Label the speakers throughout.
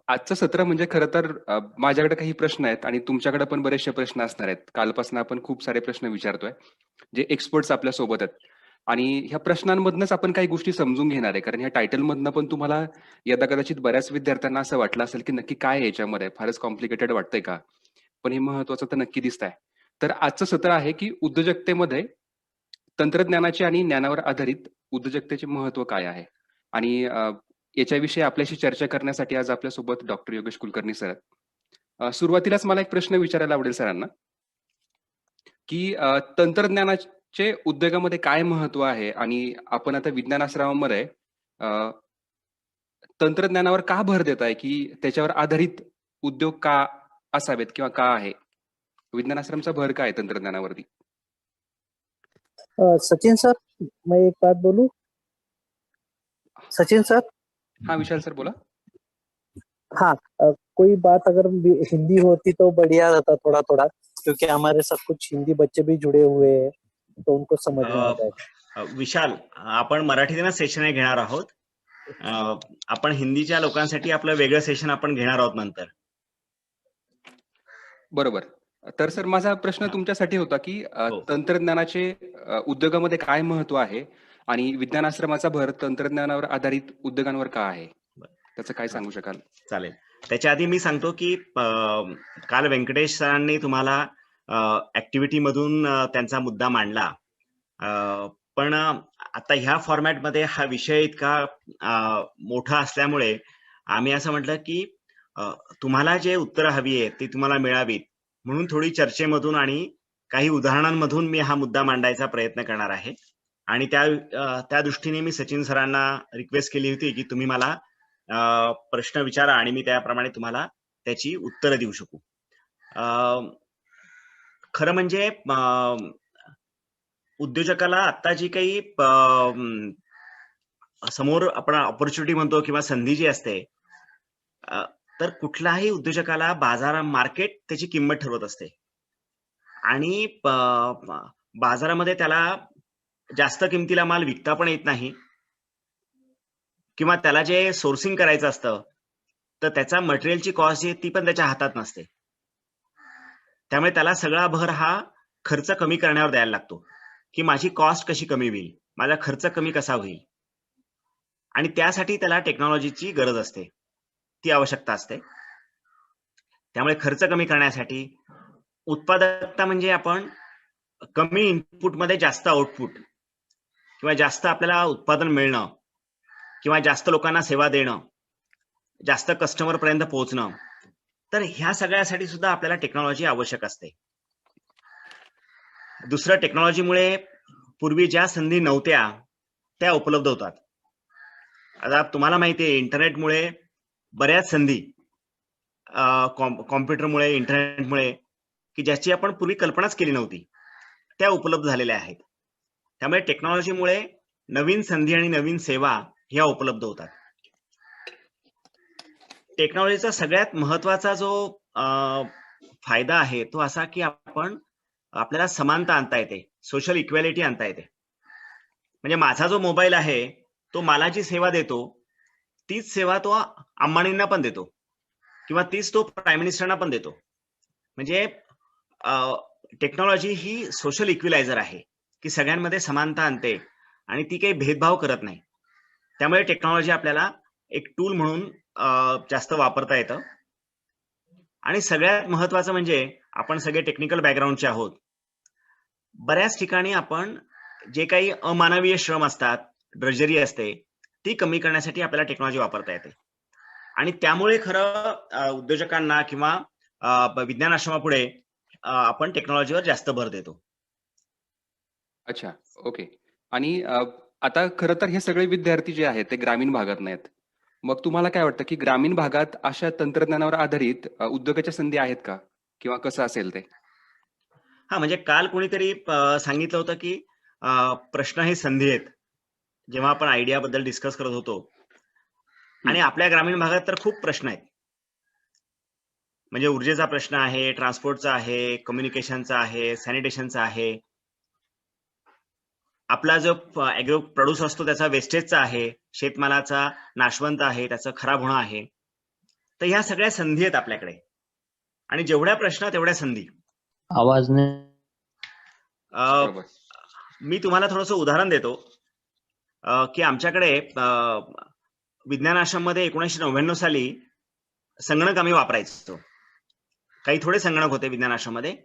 Speaker 1: आजचं सत्र म्हणजे खरं तर माझ्याकडे काही प्रश्न आहेत आणि तुमच्याकडे पण बरेचसे प्रश्न असणार आहेत. कालपासून आपण खूप सारे प्रश्न विचारतोय, जे एक्सपर्ट्स आपल्या सोबत आहेत. आणि ह्या प्रश्नांमधनंच आपण काही गोष्टी समजून घेणार आहे. कारण ह्या टायटलमधनं पण तुम्हाला यदा-कदाचित बऱ्याच विद्यार्थ्यांना असं वाटलं असेल, की नक्की काय आहे याच्यामध्ये? फारच कॉम्प्लिकेटेड वाटतंय का? पण हे महत्त्वाचं तर नक्की दिसतंय. तर आजचं सत्र आहे, की उद्योजकतेमध्ये तंत्रज्ञानाचे आणि ज्ञानावर आधारित उद्योजकतेचे महत्त्व काय आहे? आणि याच्याविषयी आपल्याशी चर्चा करण्यासाठी आज आपल्यासोबत डॉक्टर योगेश कुलकर्णी सर आहेत. सुरुवातीलाच मला एक प्रश्न विचारायला आवडेल सरांना, की तंत्रज्ञानाचे उद्योगामध्ये काय महत्त्व आहे? आणि आपण आता विज्ञान आश्रमामध्ये अ, तंत्रज्ञानावर का भर देताय, की त्याच्यावर आधारित उद्योग का असावेत किंवा का आहे? विज्ञान आश्रमचा भर का आहे तंत्रज्ञानावरती?
Speaker 2: सचिन सर, मैं एक बात बोलूं? सचिन सर,
Speaker 1: हां, विशाल सर बोला.
Speaker 2: हाँ, कोई बात अगर हिंदी होती तो बढ़िया रहता थोड़ा थोड़ा, क्योंकि हमारे साथ कुछ हिंदी बच्चे भी जुड़े हुए हैं, तो उनको समझ में आता है.
Speaker 3: विशाल, आपण मराठीतूनच सेशन घेणार आहोत. आपण हिंदीच्या लोकांसाठी आपलं वेगळं सेशन आपण घेणार आहोत नंतर.
Speaker 1: बरोबर. तर सर माझा प्रश्न तुमच्यासाठी होता, की
Speaker 3: हो.
Speaker 1: तंत्रज्ञानाचे उद्योगामध्ये काय महत्त्व आहे? आणि विज्ञान आश्रमाचा भर तंत्रज्ञानावर आधारित उद्योगांवर का आहे? त्याचं काय सांगू शकाल?
Speaker 3: चालेल. त्याच्या आधी मी सांगतो, की काल व्यंकटेश सरांनी तुम्हाला ऍक्टिव्हिटी मधून त्यांचा मुद्दा मांडला. पण आता ह्या फॉर्मॅटमध्ये हा विषय इतका मोठा असल्यामुळे आम्ही असं म्हटलं, की तुम्हाला जे उत्तरं हवी आहेत ती तुम्हाला मिळावीत म्हणून थोडी चर्चेमधून आणि काही उदाहरणांमधून मी हा मुद्दा मांडायचा प्रयत्न करणार आहे. आणि त्या दृष्टीने मी सचिन सरांना रिक्वेस्ट केली होती, की तुम्ही मला प्रश्न विचारा आणि मी त्याप्रमाणे तुम्हाला त्याची उत्तरं देऊ शकू. खरं म्हणजे उद्योजकाला आता जी काही समोर आपण ऑपॉर्च्युनिटी म्हणतो किंवा संधी जी असते, तर कुठल्याही उद्योजकाला मार्केट त्याची किंमत ठरवत असते आणि बाजारामध्ये त्याला जास्त किमतीला माल विकता पण येत नाही किंवा त्याला जे सोर्सिंग करायचं असतं तर त्याचा मटेरियलची कॉस्ट जी ती पण त्याच्या हातात नसते. त्यामुळे त्याला सगळा भर हा खर्च कमी करण्यावर द्यायला लागतो, की माझी कॉस्ट कशी कमी होईल, माझा खर्च कमी कसा होईल. आणि त्यासाठी त्याला टेक्नॉलॉजीची गरज असते, ती आवश्यकता असते. त्यामुळे खर्च कमी करण्यासाठी उत्पादकता म्हणजे आपण कमी इनपुट मध्ये जास्त आउटपुट किंवा जास्त आपल्याला उत्पादन मिळणं किंवा जास्त लोकांना सेवा देणं, जास्त कस्टमर पर्यंत पोहोचणं. तर ह्या सगळ्यासाठी सुद्धा आपल्याला टेक्नॉलॉजी आवश्यक असते. दुसरं, टेक्नॉलॉजीमुळे पूर्वी ज्या संधी नव्हत्या त्या उपलब्ध होतात. आता तुम्हाला माहिती आहे इंटरनेटमुळे बऱ्याच संधी कॉम्प्युटरमुळे, इंटरनेटमुळे, की ज्याची आपण पूर्वी कल्पनाच केली नव्हती, त्या उपलब्ध झालेल्या आहेत. त्यामुळे टेक्नॉलॉजीमुळे नवीन संधी आणि नवीन सेवा ह्या उपलब्ध होतात. टेक्नॉलॉजीचा सगळ्यात महत्वाचा जो फायदा आहे तो असा, की आपल्याला समानता आणता येते, सोशल इक्वॅलिटी आणता येते. म्हणजे माझा जो मोबाईल आहे तो मला जी सेवा देतो तीच सेवा तो अंबानींना पण देतो किंवा तीच तो प्राईम मिनिस्टरना पण देतो. म्हणजे टेक्नॉलॉजी ही सोशल इक्विलायझर आहे, की सगळ्यांमध्ये समानता आणते आणि ती काही भेदभाव करत नाही. त्यामुळे टेक्नॉलॉजी आपल्याला एक टूल म्हणून जास्त वापरता येतं. आणि सगळ्यात महत्वाचं म्हणजे आपण सगळे टेक्निकल बॅकग्राऊंडचे आहोत. बऱ्याच ठिकाणी आपण जे काही अमानवीय श्रम असतात, ड्रजरी असते, ती कमी करण्यासाठी आपल्याला टेक्नॉलॉजी वापरता येते. आणि त्यामुळे खरं उद्योजकांना किंवा विज्ञान आश्रमापुढे आपण टेक्नॉलॉजीवर जास्त भर देतो.
Speaker 1: अच्छा, ओके. आणि आता खरं तर हे सगळे विद्यार्थी जे आहेत ते ग्रामीण भागात नाहीत. मग तुम्हाला काय वाटतं, की ग्रामीण भागात अशा तंत्रज्ञानावर आधारित उद्योगाच्या संधी आहेत का? किंवा कसं असेल ते?
Speaker 3: हा, म्हणजे काल कोणीतरी सांगितलं होतं, की प्रश्न हे संधी आहेत, जेव्हा आपण आयडिया बद्दल डिस्कस करत होतो. आणि आपल्या ग्रामीण भागात तर खूप प्रश्न आहेत. म्हणजे ऊर्जेचा प्रश्न आहे, ट्रान्सपोर्टचा आहे, कम्युनिकेशनचा आहे, सॅनिटेशनचा आहे, आपला जो ऍग्रो प्रोड्यूस असतो त्याचा वेस्टेजचा आहे, शेतमालाचा नाशवंत आहे, त्याचं खराब होणं आहे. तर ह्या सगळ्या संधी आहेत आपल्याकडे, आणि जेवढ्या प्रश्न तेवढ्या संधी.
Speaker 4: आवाज नाही.
Speaker 1: बरोबर.
Speaker 3: मी तुम्हाला थोडंसं उदाहरण देतो की आमच्याकडे विज्ञान आश्रममध्ये 1999 साली संगणक आम्ही वापरायचो. काही थोडे संगणक होते विज्ञान आश्रममध्ये,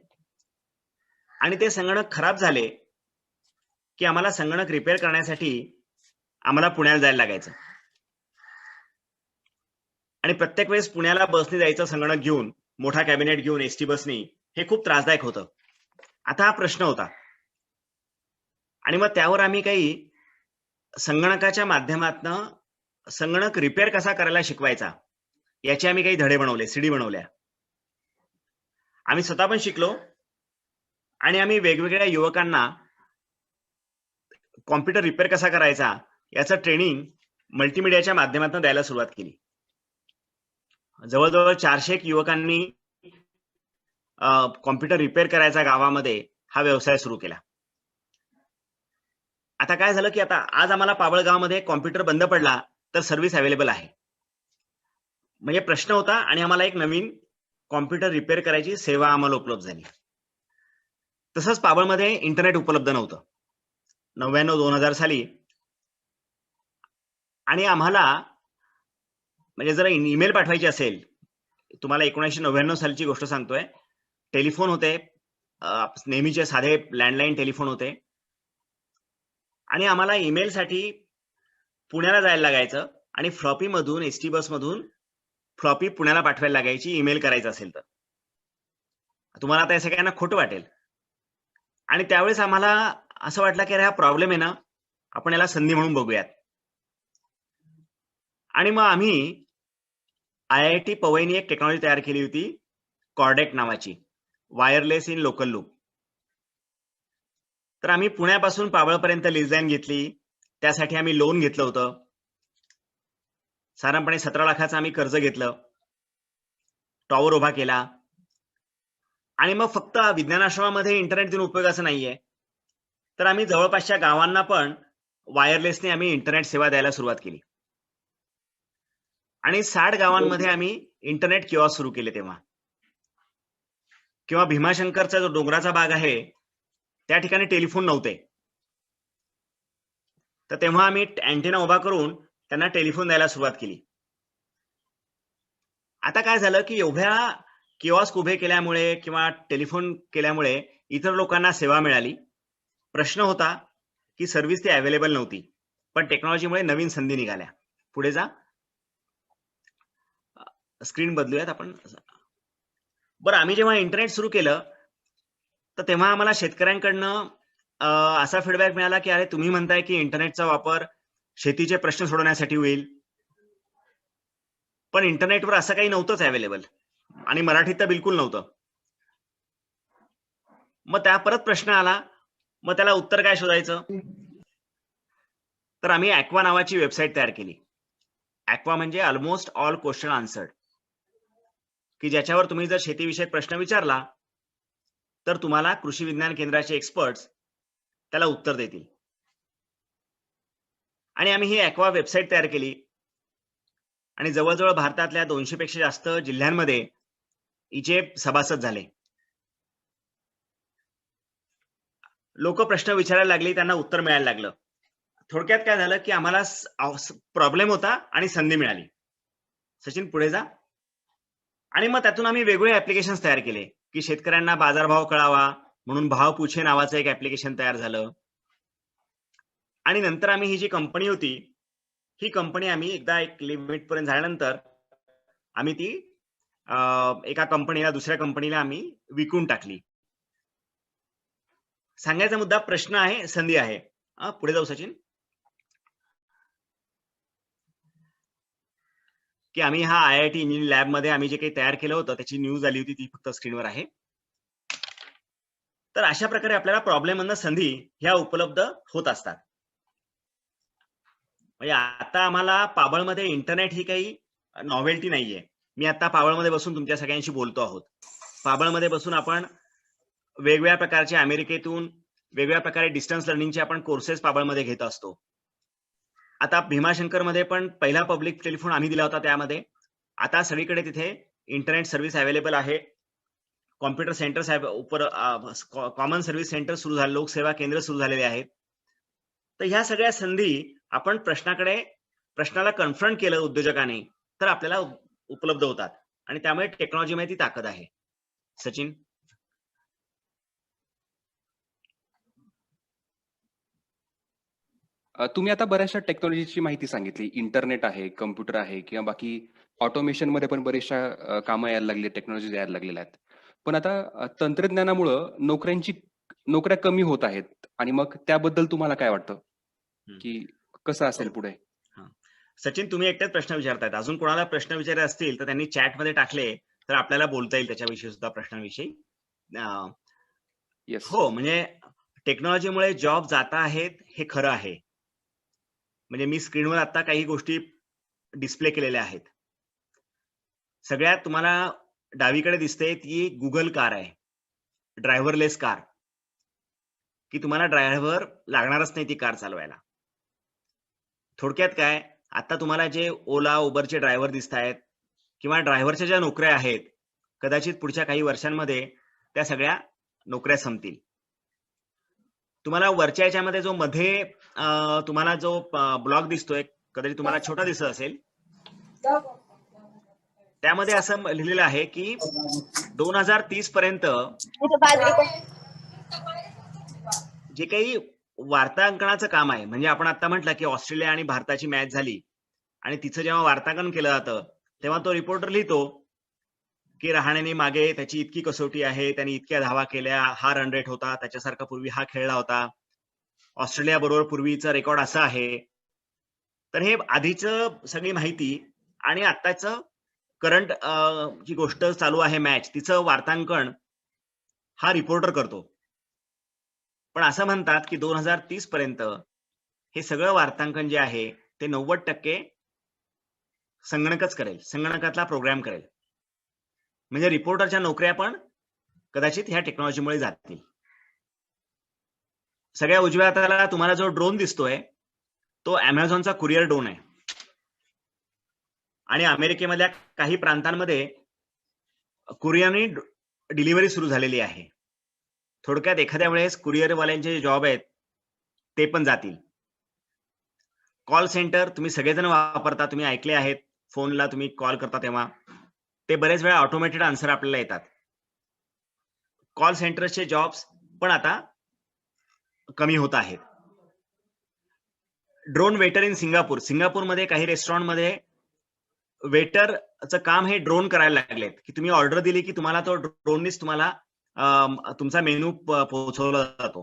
Speaker 3: आणि ते संगणक खराब झाले की आम्हाला संगणक रिपेअर करण्यासाठी आम्हाला पुण्याला जायला लागायचं, आणि प्रत्येक वेळेस पुण्याला बसने जायचं संगणक घेऊन, मोठा कॅबिनेट घेऊन एसटी बसनी, हे खूप त्रासदायक होतं. आता हा प्रश्न होता, आणि मग त्यावर आम्ही काही संगणकाच्या माध्यमातून संगणक रिपेअर कसा करायला शिकवायचा याचे आम्ही काही धडे बनवले, सीडी बनवल्या. आम्ही स्वतः पण शिकलो, आणि आम्ही वेगवेगळ्या युवकांना कॉम्प्युटर रिपेअर कसा करायचा याचं ट्रेनिंग मल्टीमीडियाच्या माध्यमातून द्यायला सुरुवात केली. जवळजवळ 400 युवकांनी कॉम्प्युटर रिपेअर करायचा गावामध्ये हा व्यवसाय सुरू केला. आता काय झालं की आता आज आम्हाला पाबळ गावामध्ये कॉम्प्युटर बंद पडला तर सर्व्हिस अवेलेबल आहे. म्हणजे प्रश्न होता, आणि आम्हाला एक नवीन कॉम्प्युटर रिपेअर करायची सेवा आम्हाला उपलब्ध झाली. तसंच पाबळमध्ये इंटरनेट उपलब्ध नव्हतं 99-2000 साली, आणि आम्हाला म्हणजे जर ईमेल पाठवायची असेल, तुम्हाला 1999 सालची गोष्ट सांगतोय, टेलिफोन होते, नेहमीचे साधे लँडलाईन टेलिफोन होते, आणि आम्हाला ईमेलसाठी पुण्याला जायला लागायचं, आणि फ्लॉपी मधून, एसटी बस मधून फ्लॉपी पुण्याला पाठवायला लागायची ईमेल करायचं असेल तर. तुम्हाला आता हे सगळ्यांना खोटं वाटेल, आणि त्यावेळेस आम्हाला असं वाटलं की अरे हा प्रॉब्लेम आहे ना, आपण याला संधी म्हणून बघूयात. आणि मग आम्ही IIT पवईनी एक टेक्नॉलॉजी तयार केली होती, कॉर्डेक्ट नावाची, वायरलेस इन लोकल लूप. तर आम्ही पुण्यापासून पाबळपर्यंत लीज लाईन घेतली, त्यासाठी आम्ही लोन घेतलं होतं. साधारणपणे 17 लाखाचं आम्ही कर्ज घेतलं, टॉवर उभा केला, आणि मग फक्त विज्ञान आश्रमामध्ये इंटरनेट देऊन उपयोगाचं नाहीये, तर आम्ही जवळपासच्या गावांना पण वायरलेसने आम्ही इंटरनेट सेवा द्यायला सुरुवात केली, आणि 60 गावांमध्ये आम्ही इंटरनेट किऑस्क सुरू केले तेव्हा. किंवा भीमाशंकरचा जो डोंगराचा भाग आहे त्या ठिकाणी टेलिफोन नव्हते, तर तेव्हा आम्ही अँटेना उभा करून त्यांना टेलिफोन द्यायला सुरुवात केली. आता काय झालं की एवढ्या किऑस्क उभे केल्यामुळे किंवा टेलिफोन केल्यामुळे इतर लोकांना सेवा मिळाली. प्रश्न होता की सर्व्हिस ती अवेलेबल नव्हती, पण टेक्नॉलॉजीमुळे नवीन संधी निघाल्या. पुढे जा, स्क्रीन बदलूयात आपण. बरं, आम्ही जेव्हा इंटरनेट सुरू केलं तर तेव्हा आम्हाला शेतकऱ्यांकडनं असा फीडबॅक मिळाला की अरे तुम्ही म्हणताय की इंटरनेटचा वापर शेतीचे प्रश्न सोडवण्यासाठी होईल, पण इंटरनेटवर असं काही नव्हतंच अवेलेबल, आणि मराठीत तर बिलकुल नव्हतं. मग त्या परत प्रश्न आला, मग त्याला उत्तर काय शोधायचं? तर आम्ही ॲक्वा नावाची वेबसाईट तयार केली. ॲक्वा म्हणजे ऑलमोस्ट ऑल क्वेश्चन आन्सर्ड, की ज्याच्यावर तुम्ही जर शेतीविषयक प्रश्न विचारला तर तुम्हाला कृषी विज्ञान केंद्राचे एक्सपर्ट्स त्याला उत्तर देतील. आणि आम्ही ही ॲक्वा वेबसाईट तयार केली, आणि जवळजवळ भारतातल्या 200 पेक्षा जास्त जिल्ह्यांमध्ये हिचे सभासद झाले. लोक प्रश्न विचारायला लागली, त्यांना उत्तर मिळायला लागलं. थोडक्यात काय झालं की आम्हाला प्रॉब्लेम होता आणि संधी मिळाली. सचिन पुढे जा. आणि मग त्यातून आम्ही वेगवेगळे ऍप्लिकेशन्स तयार केले की शेतकऱ्यांना बाजारभाव कळावा म्हणून भाव पूछे नावाचं एक ऍप्लिकेशन तयार झालं. आणि नंतर आम्ही ही जी कंपनी होती, ही कंपनी आम्ही एकदा एक लिमिट पर्यंत झाल्यानंतर आम्ही ती एका कंपनीला, दुसऱ्या कंपनीला आम्ही विकून टाकली. सांगायचा मुद्दा प्रश्न आहे, संधी आहे. पुढे जाऊ सचिन. की आम्ही हा IIT इंजिनिअरिंग लॅब मध्ये आम्ही जे काही तयार केलं होतं त्याची न्यूज आली होती, ती फक्त स्क्रीनवर आहे. तर अशा प्रकारे आपल्याला प्रॉब्लेम मधनं संधी ह्या उपलब्ध होत असतात. म्हणजे आता आम्हाला पाबळमध्ये इंटरनेट ही काही नॉव्हेल्टी नाहीये. मी आता पाबळमध्ये बसून तुमच्या सगळ्यांशी बोलतो आहोत. पाबळमध्ये बसून आपण वेगवेगळ्या प्रकारचे अमेरिकेतून वेगवेगळ्या प्रकारे डिस्टन्स लर्निंगचे आपण कोर्सेस पाबळमध्ये घेत असतो. आता भीमाशंकर मध्ये पण पहिला पब्लिक टेलिफोन आम्ही दिला होता, त्यामध्ये आता सगळीकडे तिथे इंटरनेट सर्व्हिस अवेलेबल आहे. Computer centres common service centre सुरू झाले, लोकसेवा केंद्र सुरू झालेले आहेत. तर ह्या सगळ्या संधी आपण प्रश्नाला कन्फ्रंट केलं उद्योजकाने तर आपल्याला उपलब्ध होतात आणि त्यामुळे टेक्नॉलॉजीमध्ये ती ताकद आहे. सचिन.
Speaker 1: तुम्ही आता बऱ्याचशा टेक्नॉलॉजीची माहिती सांगितली. इंटरनेट आहे, कॉम्प्युटर आहे किंवा बाकी ऑटोमेशनमध्ये पण बरेचशा कामं यायला लागली, टेक्नॉलॉजीज यायला लागलेल्या आहेत. पण आता तंत्रज्ञानामुळं नोकऱ्या कमी होत आहेत आणि मग त्याबद्दल तुम्हाला काय वाटतं, की कसं असेल पुढे?
Speaker 3: सचिन, तुम्ही एकटेच प्रश्न विचारतायत. अजून कोणाला प्रश्न विचारले असतील तर त्यांनी चॅटमध्ये टाकले तर आपल्याला बोलता येईल त्याच्याविषयी सुद्धा प्रश्नांविषयी.
Speaker 1: येस.
Speaker 3: हो, म्हणजे टेक्नॉलॉजीमुळे जॉब जात आहेत हे खरं आहे. म्हणजे मी स्क्रीनवर आता काही गोष्टी डिस्प्ले केलेल्या आहेत. सगळ्यात तुम्हाला डावीकडे दिसते ती गुगल कार आहे, ड्रायव्हरलेस कार, की तुम्हाला ड्रायव्हर लागणारच नाही ती कार चालवायला. थोडक्यात काय, आता तुम्हाला जे ओला उबरचे ड्रायव्हर दिसत आहेत किंवा ड्रायव्हरच्या ज्या नोकऱ्या आहेत कदाचित पुढच्या काही वर्षांमध्ये त्या सगळ्या नोकऱ्या संपतील. तुम्हाला वरच्या याच्यामध्ये जो मध्ये तुम्हाला जो ब्लॉग दिसतोय, कदाचित तुम्हाला छोटा दिसत असेल, त्यामध्ये असं लिहिलेलं आहे की 2030 पर्यंत जे काही वार्तांकनाचं काम आहे, म्हणजे आपण आता म्हटलं की ऑस्ट्रेलिया आणि भारताची मॅच झाली आणि तिचं जेव्हा वार्तांकन केलं जातं तेव्हा तो रिपोर्टर लिहितो की रहाणेने मागे त्याची इतकी कसोटी आहे, त्यांनी इतक्या धावा केल्या, हा रन रेट होता, त्याच्यासारखा पूर्वी हा खेळला होता, ऑस्ट्रेलिया बरोबर पूर्वीचा रेकॉर्ड असा आहे. तर हे आधीच सगळी माहिती आणि आताच करंट जी गोष्ट चालू आहे मॅच, तिचं वार्तांकन हा रिपोर्टर करतो. पण असं म्हणतात की 2030 पर्यंत हे सगळं वार्तांकन जे आहे ते 90% संगणकच करेल, संगणकातला प्रोग्राम करेल. म्हणजे रिपोर्टरच्या नोकऱ्या पण कदाचित ह्या टेक्नॉलॉजीमुळे जातील. सगळ्या उजव्या हाताला तुम्हाला जो ड्रोन दिसतोय तो अमेझॉनचा कुरिअर ड्रोन आहे आणि अमेरिकेमधल्या काही प्रांतांमध्ये कुरिअरनी डिलिव्हरी सुरू झालेली आहे. थोडक्यात एखाद्या वेळेस कुरिअरवाल्यांचे जे जॉब आहेत ते पण जातील. कॉल सेंटर तुम्ही सगळेजण वापरता, तुम्ही ऐकले आहेत, फोनला तुम्ही कॉल करता तेव्हा ते बरेच वेळा ऑटोमेटेड आन्सर आपल्याला येतात. कॉल सेंटरचे जॉब्स पण आता कमी होत आहेत. ड्रोन वेटर इन सिंगापूरमध्ये काही रेस्टॉरंटमध्ये वेटरचं काम हे ड्रोन करायला लागलेत, की तुम्ही ऑर्डर दिली की तुम्हाला तो ड्रोननीच तुम्हाला तुमचा मेनू पोहोचवला जातो.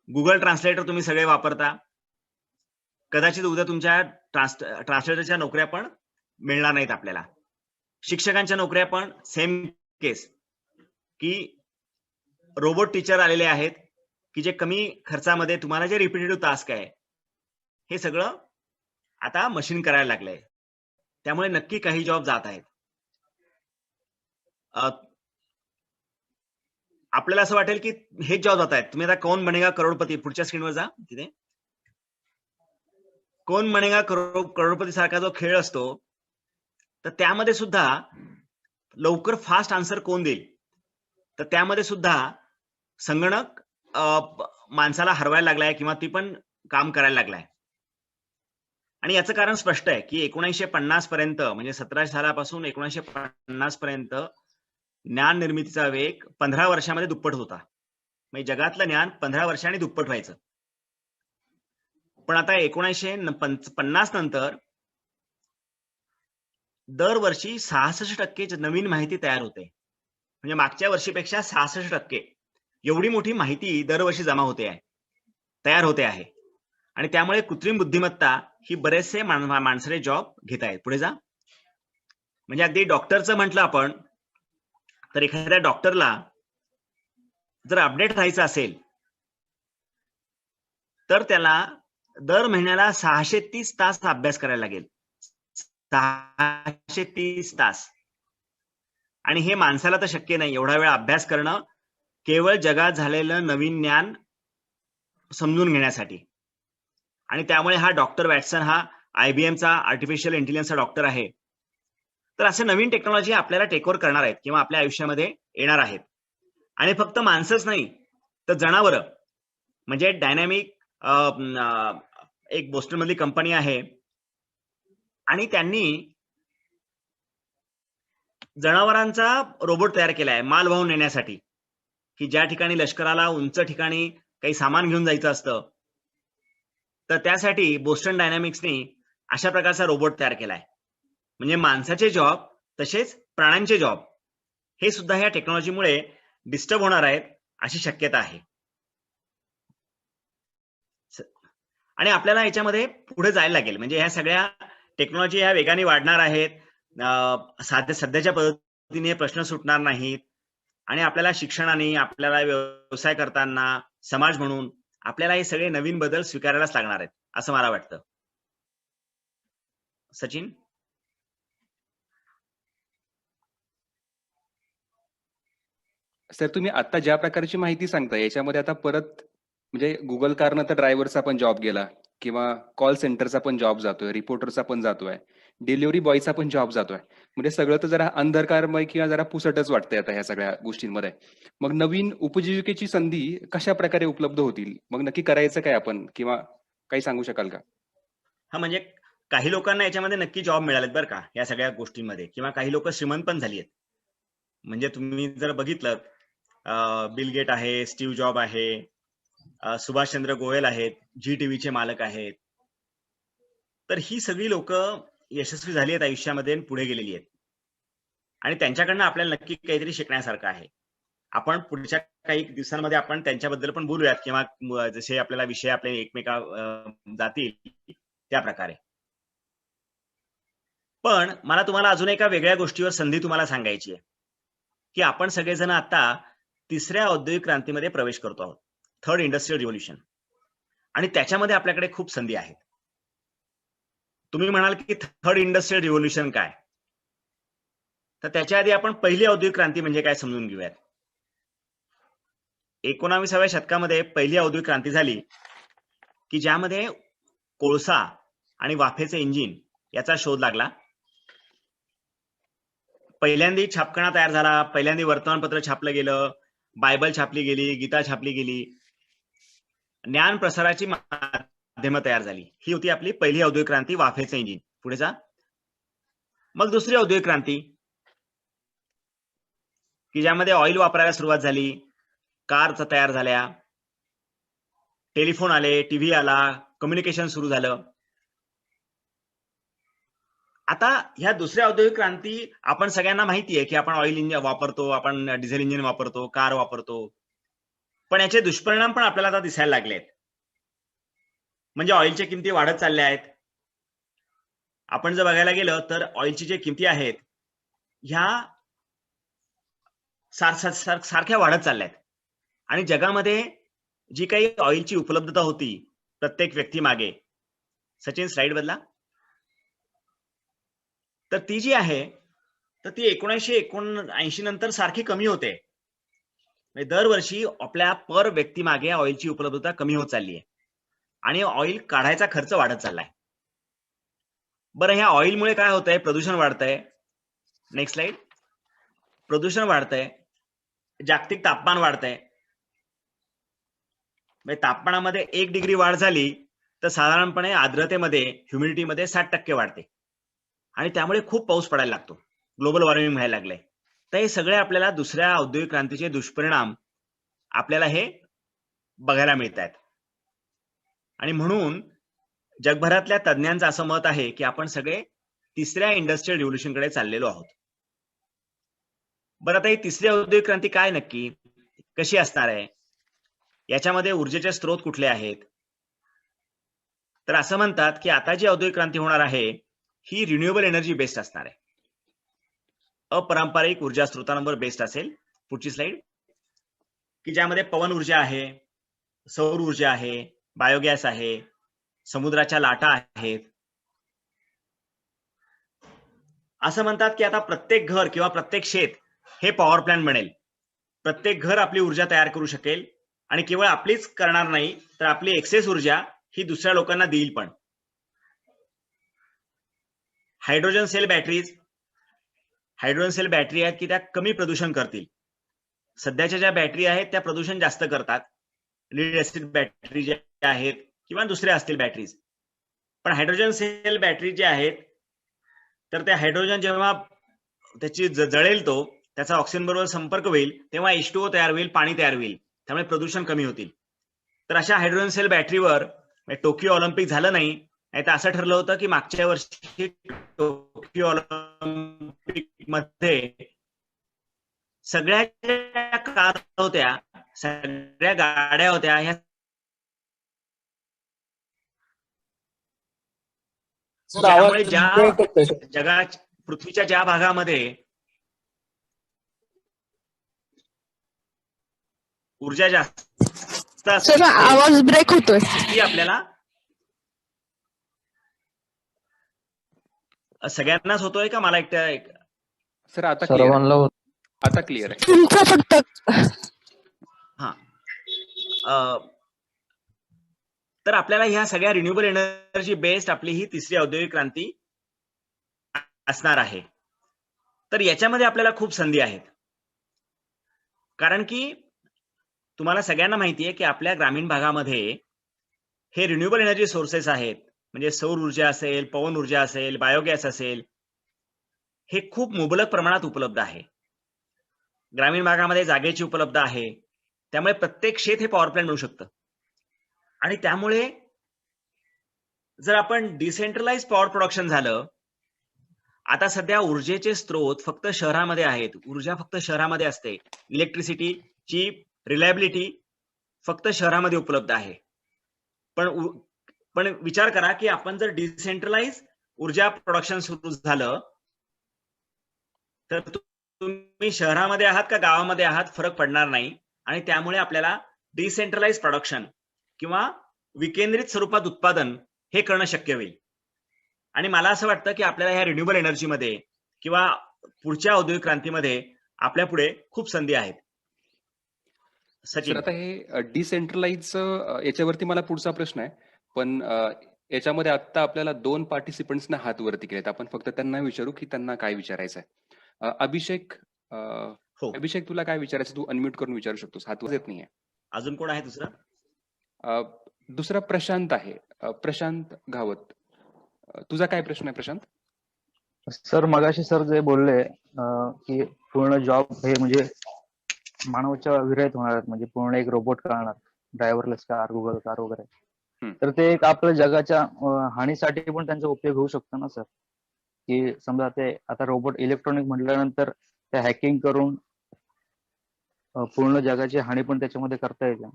Speaker 3: गुगल ट्रान्सलेटर तुम्ही सगळे वापरता, कदाचित उद्या तुमच्या ट्रान्सलेटरच्या नोकऱ्या पण मिळणार नाहीत आपल्याला. शिक्षकांच्या नोकऱ्या पण सेम केस, की रोबोट टीचर आलेले आहेत की जे कमी खर्चामध्ये तुम्हाला जे रिपिटेटिव्ह टास्क आहे हे सगळं आता मशीन करायला लागलंय. त्यामुळे नक्की काही जॉब जात आहेत. आपल्याला असं वाटेल की हेच जॉब जात आहेत. तुम्ही आता कौन बनेगा करोडपती पुढच्या स्क्रीनवर जा. तिथे कौन बनेगा करोडपती सारखा जो खेळ असतो तर त्यामध्ये सुद्धा लवकर फास्ट आन्सर कोण देईल, तर त्यामध्ये सुद्धा संगणक माणसाला हरवायला लागलाय किंवा ती पण काम करायला लागलाय. आणि याचं कारण स्पष्ट आहे की 1950 पर्यंत म्हणजे 17 सालापासून 1950 पर्यंत ज्ञान निर्मितीचा वेग 15 वर्षामध्ये दुप्पट होता. म्हणजे जगातलं ज्ञान 15 वर्षांनी दुप्पट व्हायचं. पण आता 1950 नंतर दरवर्षी 66% नवीन माहिती तयार होते. म्हणजे मागच्या वर्षीपेक्षा 66% एवढी मोठी माहिती दरवर्षी जमा होते आहे, तयार होते आहे. आणि त्यामुळे कृत्रिम बुद्धिमत्ता ही बरेचसे माणसाचे जॉब घेत आहेत. पुढे जा. म्हणजे अगदी डॉक्टरचं म्हटलं आपण तर एखाद्या डॉक्टरला जर अपडेट राहायचं असेल तर त्याला दर महिन्याला 630 तास अभ्यास करायला लागेल. 630 तास. आणि हे माणसाला तर शक्य नाही एवढा वेळ अभ्यास करणं केवळ जगात झालेलं नवीन ज्ञान समजून घेण्यासाठी. आणि त्यामुळे हा डॉक्टर वॅटसन हा IBMचा आर्टिफिशियल इंटेलिजन्सचा डॉक्टर आहे. तर असे नवीन टेक्नॉलॉजी आपल्याला टेक ओव्हर करणार आहेत किंवा आपल्या आयुष्यामध्ये येणार आहेत. आणि फक्त माणसंच नाही तर जनावरं, म्हणजे डायनॅमिक एक बोस्टन मधली कंपनी आहे आणि त्यांनी जनावरांचा रोबोट तयार केलाय माल वाहून नेण्यासाठी, की ज्या ठिकाणी लष्कराला उंच ठिकाणी काही सामान घेऊन जायचं असतं, तर त्यासाठी बोस्टन डायनॅमिक्सनी अशा प्रकारचा रोबोट तयार केलाय. म्हणजे माणसाचे जॉब तसेच प्राण्यांचे जॉब हे सुद्धा या टेक्नॉलॉजीमुळे डिस्टर्ब होणार आहेत अशी शक्यता आहे. आणि आपल्याला याच्यामध्ये पुढे जायला लागेल. म्हणजे ह्या सगळ्या टेक्नॉलॉजी ह्या वेगाने वाढणार आहेत. सध्याच्या पद्धतीने हे प्रश्न सुटणार नाहीत आणि आपल्याला शिक्षणाने, आपल्याला व्यवसाय करताना, समाज म्हणून आपल्याला हे सगळे नवीन बदल स्वीकारायलाच लागणार आहेत असं मला वाटतं. सचिन?
Speaker 1: सर, तुम्ही आता ज्या प्रकारची माहिती सांगता याच्यामध्ये आता परत म्हणजे गुगल कारनं तर ड्रायव्हरचा पण जॉब गेला किंवा कॉल सेंटरचा पण जॉब जातोय, रिपोर्टरचा पण जातोय, डिलिव्हरी बॉयचा पण जॉब जातोय. म्हणजे सगळं तर जरा अंधकारमय किंवा जरा पुसटच वाटतंय आता ह्या सगळ्या गोष्टींमध्ये. मग नवीन उपजीविकेची संधी कशा प्रकारे उपलब्ध होतील? मग नक्की करायचं काय आपण किंवा काही सांगू शकाल का?
Speaker 3: हा, म्हणजे काही लोकांना याच्यामध्ये नक्की जॉब मिळालेत बरं का या सगळ्या गोष्टींमध्ये, किंवा काही लोक श्रीमंत पण झाली आहेत. म्हणजे तुम्ही जर बघितलं, बिल गेट आहे, स्टीव्ह जॉब आहे, सुभाषचंद्र गोयल आहेत, जी टीव्हीचे मालक आहेत. तर ही सगळी लोक यशस्वी झाली आहेत आयुष्यामध्ये आणि पुढे गेलेली आहेत आणि त्यांच्याकडनं आपल्याला नक्की काहीतरी शिकण्यासारखं आहे. आपण पुढच्या काही दिवसांमध्ये आपण त्यांच्याबद्दल पण बोलूयात, किंवा जसे आपल्याला विषय आपले एकमेका जातील त्या प्रकारे. पण मला तुम्हाला अजून एका वेगळ्या गोष्टीवर संधी तुम्हाला सांगायची आहे, की आपण सगळेजण आता तिसऱ्या औद्योगिक क्रांतीमध्ये प्रवेश करतो आहोत, थर्ड इंडस्ट्रियल रिव्होल्यूशन, आणि त्याच्यामध्ये आपल्याकडे खूप संधी आहेत. तुम्ही म्हणाल की थर्ड इंडस्ट्रियल रिव्होल्यूशन काय, तर त्याच्या आधी आपण पहिली औद्योगिक क्रांती म्हणजे काय समजून घेऊयात. 19व्या शतकामध्ये पहिली औद्योगिक क्रांती झाली की ज्यामध्ये कोळसा आणि वाफेचे इंजिन याचा शोध लागला. पहिल्यांदा छापखाना तयार झाला, पहिल्यांदा वर्तमानपत्र छापलं गेलं, बायबल छापली गेली, गीता छापली गेली, ज्ञान प्रसाराची माध्यमं तयार झाली. ही होती आपली पहिली औद्योगिक क्रांती, वाफेचे इंजिन. पुढे जा. मग दुसरी औद्योगिक क्रांती की ज्यामध्ये ऑइल वापरायला सुरुवात झाली, कार तयार झाल्या, टेलिफोन आले, टीव्ही आला, कम्युनिकेशन सुरू झालं. आता ह्या दुसऱ्या औद्योगिक क्रांती आपण सगळ्यांना माहिती आहे की आपण ऑइल इंजिन वापरतो, आपण डिझेल इंजिन वापरतो, कार वापरतो, पण याचे दुष्परिणाम पण आपल्याला आता दिसायला लागलेत. म्हणजे ऑइलच्या किमती वाढत चालल्या आहेत. आपण जर बघायला गेलं तर ऑइलची जे किमती आहेत ह्या सारख्या वाढत चालल्या आहेत आणि जगामध्ये जी काही ऑइलची उपलब्धता होती प्रत्येक व्यक्ती मागे, सचिन स्लाइड बदला, तर ती जी आहे तर ती 1979 नंतर सारखी कमी होते. म्हणजे दरवर्षी आपल्या पर व्यक्ती मागे ऑइलची उपलब्धता कमी होत चालली आहे आणि ऑइल काढायचा खर्च वाढत चाललाय. बरं, ह्या ऑइलमुळे काय होतंय? प्रदूषण वाढतंय. Next slide. प्रदूषण वाढतंय, जागतिक तापमान वाढतंय. म्हणजे तापमानामध्ये 1 डिग्री वाढ झाली तर साधारणपणे आर्द्रतेमध्ये, ह्युमिडिटीमध्ये 60% वाढते आणि त्यामुळे खूप पाऊस पडायला लागतो, ग्लोबल वॉर्मिंग व्हायला लागलंय. तर हे सगळे आपल्याला दुसऱ्या औद्योगिक क्रांतीचे दुष्परिणाम आपल्याला हे बघायला मिळत आहेत. आणि म्हणून जगभरातल्या तज्ञांचं असं मत आहे की आपण सगळे तिसऱ्या इंडस्ट्रियल रिव्होल्यूशन कडे चाललेलो आहोत. बरं, आता ही तिसरी औद्योगिक क्रांती काय नक्की कशी असणार आहे, याच्यामध्ये ऊर्जेचे स्रोत कुठले आहेत? तर असं म्हणतात की आता जी औद्योगिक क्रांती होणार आहे ही रिन्युएबल एनर्जी बेस्ड असणार आहे, अपारंपरिक ऊर्जा स्रोतांवर बेस्ड असेल. पुढची स्लाइड. की ज्यामध्ये पवन ऊर्जा आहे, सौर ऊर्जा आहे, बायोगॅस आहे, समुद्राच्या लाटा आहेत. असं म्हणतात की आता प्रत्येक घर किंवा प्रत्येक शेत हे पॉवर प्लांट बनेल. प्रत्येक घर आपली ऊर्जा तयार करू शकेल आणि केवळ आपलीच करणार नाही तर आपली एक्सेस ऊर्जा ही दुसऱ्या लोकांना देईल पण. Hydrogen cell batteries hydrogen cell battery आहेत की त्या कमी प्रदूषण करतील. सध्याच्या ज्या बॅटरी आहेत त्या प्रदूषण जास्त करतात. लीड ऍसिड बॅटरी ज्या आहेत किंवा दुसऱ्या असतील बॅटरीज. पण हायड्रोजन सेल बॅटरी ज्या आहेत तर त्या हायड्रोजन जेव्हा त्याची जळेल तो त्याचा ऑक्सिजन बरोबर संपर्क होईल तेव्हा H2O तयार होईल, पाणी तयार होईल. त्यामुळे प्रदूषण कमी होतील. तर अशा हायड्रोजन सेल बॅटरीवर टोकियो ऑलिम्पिक झालं नाही, तर असं ठरलं होतं की मागच्या वर्षी टोकियो ऑलिम्पिक मध्ये सगळ्या ज्या कार होत्या, सगळ्या गाड्या होत्या, ह्या
Speaker 2: सर आवाज
Speaker 3: त्यामुळे ज्या
Speaker 2: break होतोय सर.
Speaker 3: जगात पृथ्वीच्या ज्या भागामध्ये ऊर्जा जास्त
Speaker 4: सर
Speaker 3: असते
Speaker 4: आवाज ब्रेक होतोय.
Speaker 3: ती आपल्याला सगळ्यांनाच होतोय का मला एकट्या
Speaker 1: सर आता क्लिअर
Speaker 5: सर्वांना
Speaker 1: आता क्लिअर आहे.
Speaker 4: तुमचा फक्त
Speaker 3: हा तर आपल्याला ह्या सगळ्या रिन्युएबल एनर्जी बेस्ड आपली ही तिसरी औद्योगिक क्रांती असणार आहे. तर याच्यामध्ये आपल्याला खूप संधी आहेत. कारण की तुम्हाला सगळ्यांना माहिती आहे की आपल्या ग्रामीण भागामध्ये हे रिन्युएबल एनर्जी सोर्सेस आहेत, म्हणजे सौर ऊर्जा असेल, पवन ऊर्जा असेल, बायोगॅस असेल, हे खूप मुबलक प्रमाणात उपलब्ध आहे. ग्रामीण भागामध्ये जागेची उपलब्ध आहे, त्यामुळे प्रत्येक शेत हे पॉवर प्लॅन्ट मिळू शकतं. आणि त्यामुळे जर आपण डिसेंट्रलाइज पॉवर प्रोडक्शन झालं, आता सध्या ऊर्जेचे स्रोत फक्त शहरामध्ये आहेत, ऊर्जा फक्त शहरामध्ये असते, इलेक्ट्रिसिटीची रिलायबिलिटी फक्त शहरामध्ये उपलब्ध आहे. पण विचार करा की आपण जर डिसेंट्रलाइज ऊर्जा प्रोडक्शन सुरू झालं तर तुम्ही शहरामध्ये आहात का गावामध्ये आहात फरक पडणार नाही. आणि त्यामुळे आपल्याला डिसेंट्रलाइज प्रोडक्शन किंवा विकेंद्रित स्वरूपात उत्पादन हे करणं शक्य होईल. आणि मला असं वाटतं की आपल्याला ह्या रिन्युएबल एनर्जीमध्ये किंवा पुढच्या औद्योगिक क्रांतीमध्ये आपल्या पुढे खूप संधी आहेत.
Speaker 1: सर
Speaker 3: सचिन,
Speaker 1: आता हे डिसेंट्रलाइज याच्यावरती मला पुढचा प्रश्न आहे, पण याच्यामध्ये आता आपल्याला 2 पार्टिसिपंट्सना हात वरती केलेत. आपण फक्त त्यांना विचारू की त्यांना काय विचारायचं आहे. अभिषेक
Speaker 3: हो,
Speaker 1: अभिषेक तुला काय विचारायचं, तू अनम्यूट करून विचारू शकतोस, हात वर येत नाहीये.
Speaker 3: अजून कोण आहे दुसरं?
Speaker 1: दुसरा प्रशांत आहे, प्रशांत घावत. तुझा काय प्रश्न आहे प्रशांत?
Speaker 5: सर मगाशी सर जे बोलले की पूर्ण जॉब हे म्हणजे मानवाच्या विरहित होणार आहेत, म्हणजे पूर्ण एक रोबोट करणार, ड्रायव्हरलेस कार, गुगल कार वगैरे. तर ते एक आपल्या जगाच्या हानीसाठी पण त्यांचा उपयोग होऊ शकतो ना सर. की समजा ते आता रोबोट इलेक्ट्रॉनिक म्हटल्यानंतर ते हॅकिंग करून पूर्ण जगाची हानी पण त्याच्यामध्ये करता येते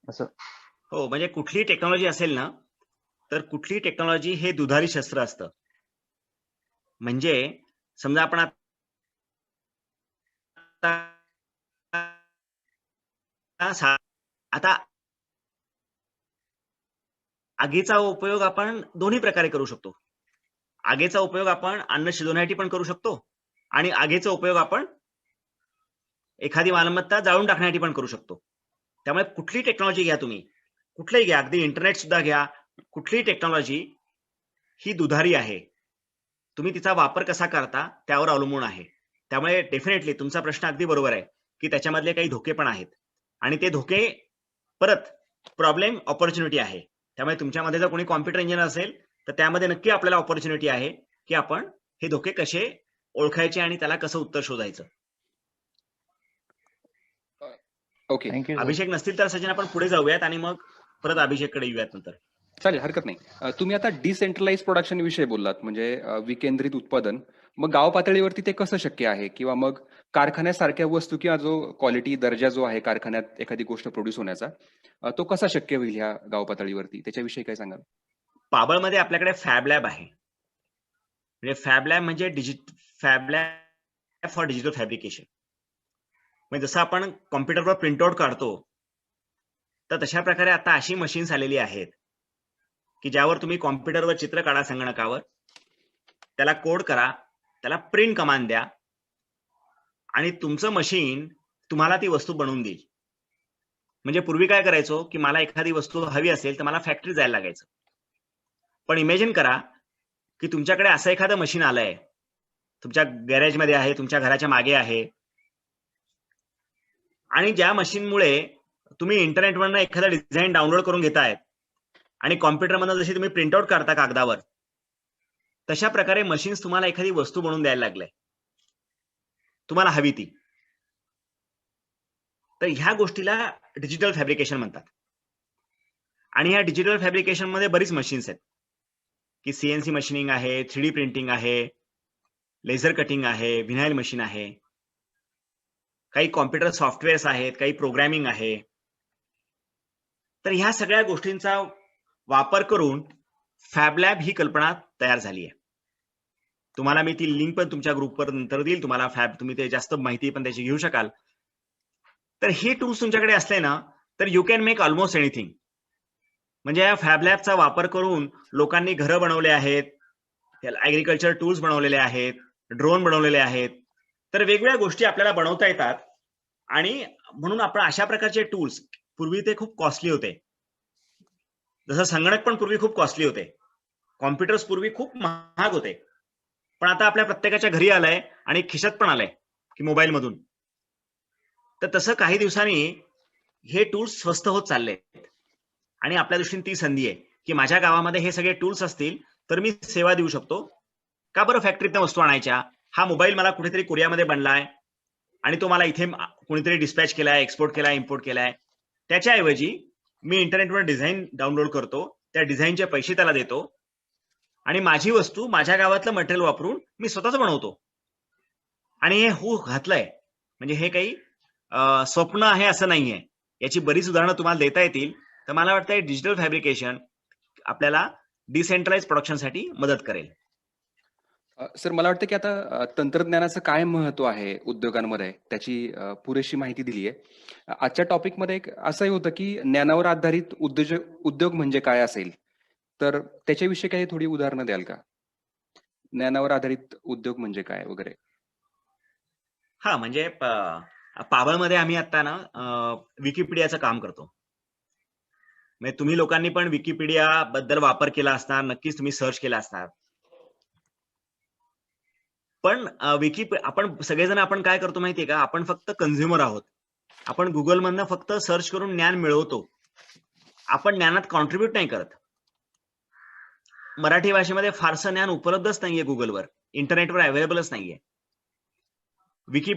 Speaker 5: असं.
Speaker 3: हो, म्हणजे कुठलीही टेक्नॉलॉजी असेल ना, तर कुठलीही टेक्नॉलॉजी हे दुधारी शस्त्र असतं. म्हणजे समजा आपण आता आगीचा उपयोग आपण दोन्ही प्रकारे करू शकतो. आगीचा उपयोग आपण अन्न शिजवण्यासाठी पण करू शकतो आणि आगीचा उपयोग आपण एखादी मालमत्ता जाळून टाकण्यासाठी पण करू शकतो. त्यामुळे कुठली टेक्नॉलॉजी घ्या, तुम्ही कुठलीही घ्या, अगदी इंटरनेट सुद्धा घ्या, कुठलीही टेक्नॉलॉजी ही दुधारी आहे. तुम्ही तिचा वापर कसा करता त्यावर अवलंबून आहे. त्यामुळे डेफिनेटली तुमचा प्रश्न अगदी बरोबर आहे की त्याच्यामधले काही धोके पण आहेत आणि ते धोके परत प्रॉब्लेम ऑपॉर्च्युनिटी आहे. त्यामुळे तुमच्यामध्ये जर कोणी कॉम्प्युटर इंजिनियर असेल तर त्यामध्ये नक्की आपल्याला ऑपॉर्च्युनिटी आहे की आपण हे धोके कसे ओळखायचे आणि त्याला कसं उत्तर शोधायचं.
Speaker 1: Okay,
Speaker 5: thank you.
Speaker 3: अभिषेक नसतील तर सचिन आपण पुढे जाऊयात आणि मग परत अभिषेककडे येऊयात नंतर.
Speaker 1: चालेल, हरकत नाही. तुम्ही आता डिसेंट्रलाइज प्रोडक्शन विषयी बोललात, म्हणजे विकेंद्रित उत्पादन. मग गाव पातळीवरती ते कसं शक्य आहे, किंवा मग कारखान्यासारख्या वस्तू किंवा जो क्वालिटी दर्जा जो आहे कारखान्यात एखादी गोष्ट प्रोड्यूस होण्याचा, तो कसा शक्य होईल ह्या गाव पातळीवरती, त्याच्याविषयी काय सांगाल?
Speaker 3: पाबळमध्ये आपल्याकडे फॅब लॅब आहे. म्हणजे फॅब लॅब म्हणजे fab lab for digital fabrication. म्हणजे जसं आपण कॉम्प्युटरवर प्रिंटआउट काढतो तर तशा प्रकारे आता अशी मशीन्स आलेली आहेत की ज्यावर तुम्ही कॉम्प्युटरवर चित्र काढा, संगणकावर त्याला कोड करा, त्याला प्रिंट कमांड द्या आणि तुमचं मशीन तुम्हाला ती वस्तू बनवून देईल. म्हणजे पूर्वी काय करायचो की मला एखादी वस्तू हवी असेल तर मला फॅक्टरी जायला लागायचं. पण इमॅजिन करा की तुमच्याकडे असं एखादं मशीन आलंय तुमच्या गॅरेजमध्ये आहे, तुमच्या घराच्या मागे आहे. आणि ज्या मशीनमुळे तुम्ही इंटरनेटवरनं एखादा डिझाईन डाउनलोड करून घेताय आणि कॉम्प्युटरमधनं जशी तुम्ही प्रिंटआउट काढता कागदावर, तशा प्रकारे मशीन्स तुम्हाला एखादी वस्तू बनवून द्यायला लागलंय, तुम्हाला हवी ती. तर ह्या गोष्टीला डिजिटल फॅब्रिकेशन म्हणतात. आणि ह्या डिजिटल फॅब्रिकेशन मध्ये बरीच मशीन्स आहेत, की सीएनसी मशीनिंग आहे, 3D प्रिंटिंग आहे, लेझर कटिंग आहे, व्हिनाईल मशीन आहे, काही कॉम्प्युटर सॉफ्टवेअर्स आहेत, काही प्रोग्रॅमिंग आहे. तर ह्या सगळ्या गोष्टींचा वापर करून फॅबलॅब ही कल्पना तयार झाली आहे. तुम्हाला मी ती लिंक पण तुमच्या ग्रुपवर नंतर देईल, तुम्हाला तुम्ही ते जास्त माहिती पण त्याची घेऊ शकाल. तर हे टूल्स तुमच्याकडे असले ना, तर you can make almost anything. म्हणजे या फॅबलॅबचा वापर करून लोकांनी घरं बनवले आहेत, ऍग्रिकल्चर टूल्स बनवलेले आहेत, ड्रोन बनवलेले आहेत. तर वेगवेगळ्या गोष्टी आपल्याला बनवता येतात. आणि म्हणून आपण अशा प्रकारचे टूल्स, पूर्वी ते खूप कॉस्टली होते, जसं संगणक पण पूर्वी खूप कॉस्टली होते, कॉम्प्युटर्स पूर्वी खूप महाग होते, पण आता आपल्या प्रत्येकाच्या घरी आलंय आणि खिशात पण आलंय की मोबाईल मधून. तर तसं काही दिवसांनी हे टूल्स स्वस्त होत चालले आणि आपल्या दृष्टीने ती संधी आहे की माझ्या गावामध्ये हे सगळे टूल्स असतील तर मी सेवा देऊ शकतो. का बरं फॅक्टरीतनं वस्तू आणायच्या? हा मोबाईल मला कुठेतरी कोरियामध्ये बनलाय आणि तो मला इथे कोणीतरी डिस्पॅच केलाय, एक्सपोर्ट केलाय, इम्पोर्ट केलाय. त्याच्याऐवजी मी इंटरनेटवर डिझाईन डाउनलोड करतो, त्या डिझाईनचे पैसे त्याला देतो आणि माझी वस्तू माझ्या गावातलं मटेरियल वापरून मी स्वतःच बनवतो. आणि हे घातलंय. म्हणजे हे काही स्वप्न आहे असं नाहीये. याची बरीच उदाहरणं तुम्हाला देता येतील. तर मला वाटतं डिजिटल फॅब्रिकेशन आपल्याला डिसेंट्रलाइज प्रोडक्शनसाठी मदत करेल.
Speaker 1: सर मला वाटतं की आता तंत्रज्ञानाचं काय महत्व आहे उद्योगांमध्ये त्याची पुरेशी माहिती दिली आहे. आजच्या टॉपिकमध्ये एक असंही होतं की ज्ञानावर आधारित उद्योग म्हणजे काय असेल, तर त्याच्याविषयी काही थोडी उदाहरणं द्याल का? ज्ञानावर आधारित उद्योग म्हणजे काय वगैरे?
Speaker 3: हा, म्हणजे पाबळमध्ये आम्ही आता ना विकिपीडियाचं काम करतो. म्हणजे तुम्ही लोकांनी पण विकिपीडिया बद्दल वापर केला असणार, नक्कीच तुम्ही सर्च केला असणार. पण आपण सगळेजण आपण काय करतो माहितीये का? आपण फक्त कन्झ्युमर आहोत. आपण गुगल मधनं फक्त सर्च करून ज्ञान मिळवतो, आपण ज्ञानात कॉन्ट्रीब्युट नाही करत. मराठी भाषेमध्ये फारसं ज्ञान उपलब्धच नाहीये गुगलवर, इंटरनेटवर अवेलेबलच नाहीये.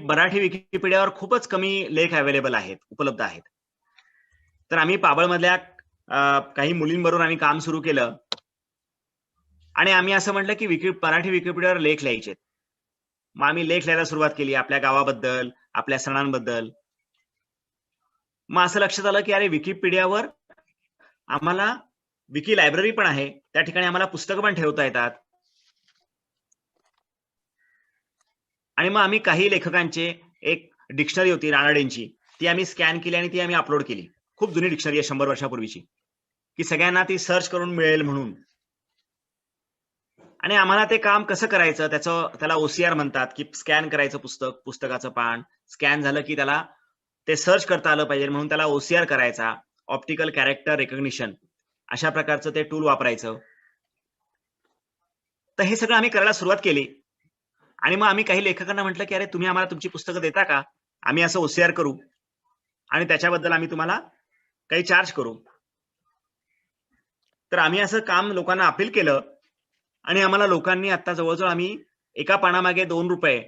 Speaker 3: मराठी विकिपीडियावर खूपच कमी लेख अवेलेबल आहेत, उपलब्ध आहेत. तर आम्ही पाबळमधल्या काही मुलींबरोबर आम्ही काम सुरू केलं आणि आम्ही असं म्हटलं की मराठी विकिपीडियावर लेख लिहायचे. मग आम्ही लेख लिहायला सुरुवात केली आपल्या गावाबद्दल, आपल्या सणांबद्दल. मग असं लक्षात आलं की अरे विकिपीडियावर आम्हाला विकी लायब्ररी पण आहे, त्या ठिकाणी आम्हाला पुस्तकं पण ठेवता येतात. आणि मग आम्ही काही लेखकांचे एक डिक्शनरी होती रानडेंची, ती आम्ही स्कॅन केली आणि ती आम्ही अपलोड केली. खूप जुनी डिक्शनरी आहे, 100 वर्षापूर्वीची, की सगळ्यांना ती सर्च करून मिळेल म्हणून. आणि आम्हाला ते काम कसं करायचं त्याला OCR म्हणतात, की स्कॅन करायचं पुस्तकाचं पान. स्कॅन झालं की त्याला ते सर्च करता आलं पाहिजे म्हणून त्याला OCR करायचा, ऑप्टिकल कॅरेक्टर रेकग्निशन, अशा प्रकारचं ते टूल वापरायचं. तर हे सगळं आम्ही करायला सुरुवात केली. आणि मग आम्ही काही लेखकांना म्हटलं की अरे तुम्ही आम्हाला तुमची पुस्तकं देता का? आम्ही असं OCR करू आणि त्याच्याबद्दल आम्ही तुम्हाला काही चार्ज करू. तर आम्ही असं काम लोकांना अपील केलं आणि आम्हाला लोकांनी आता जवळजवळ आम्ही एका पानामागे ₹2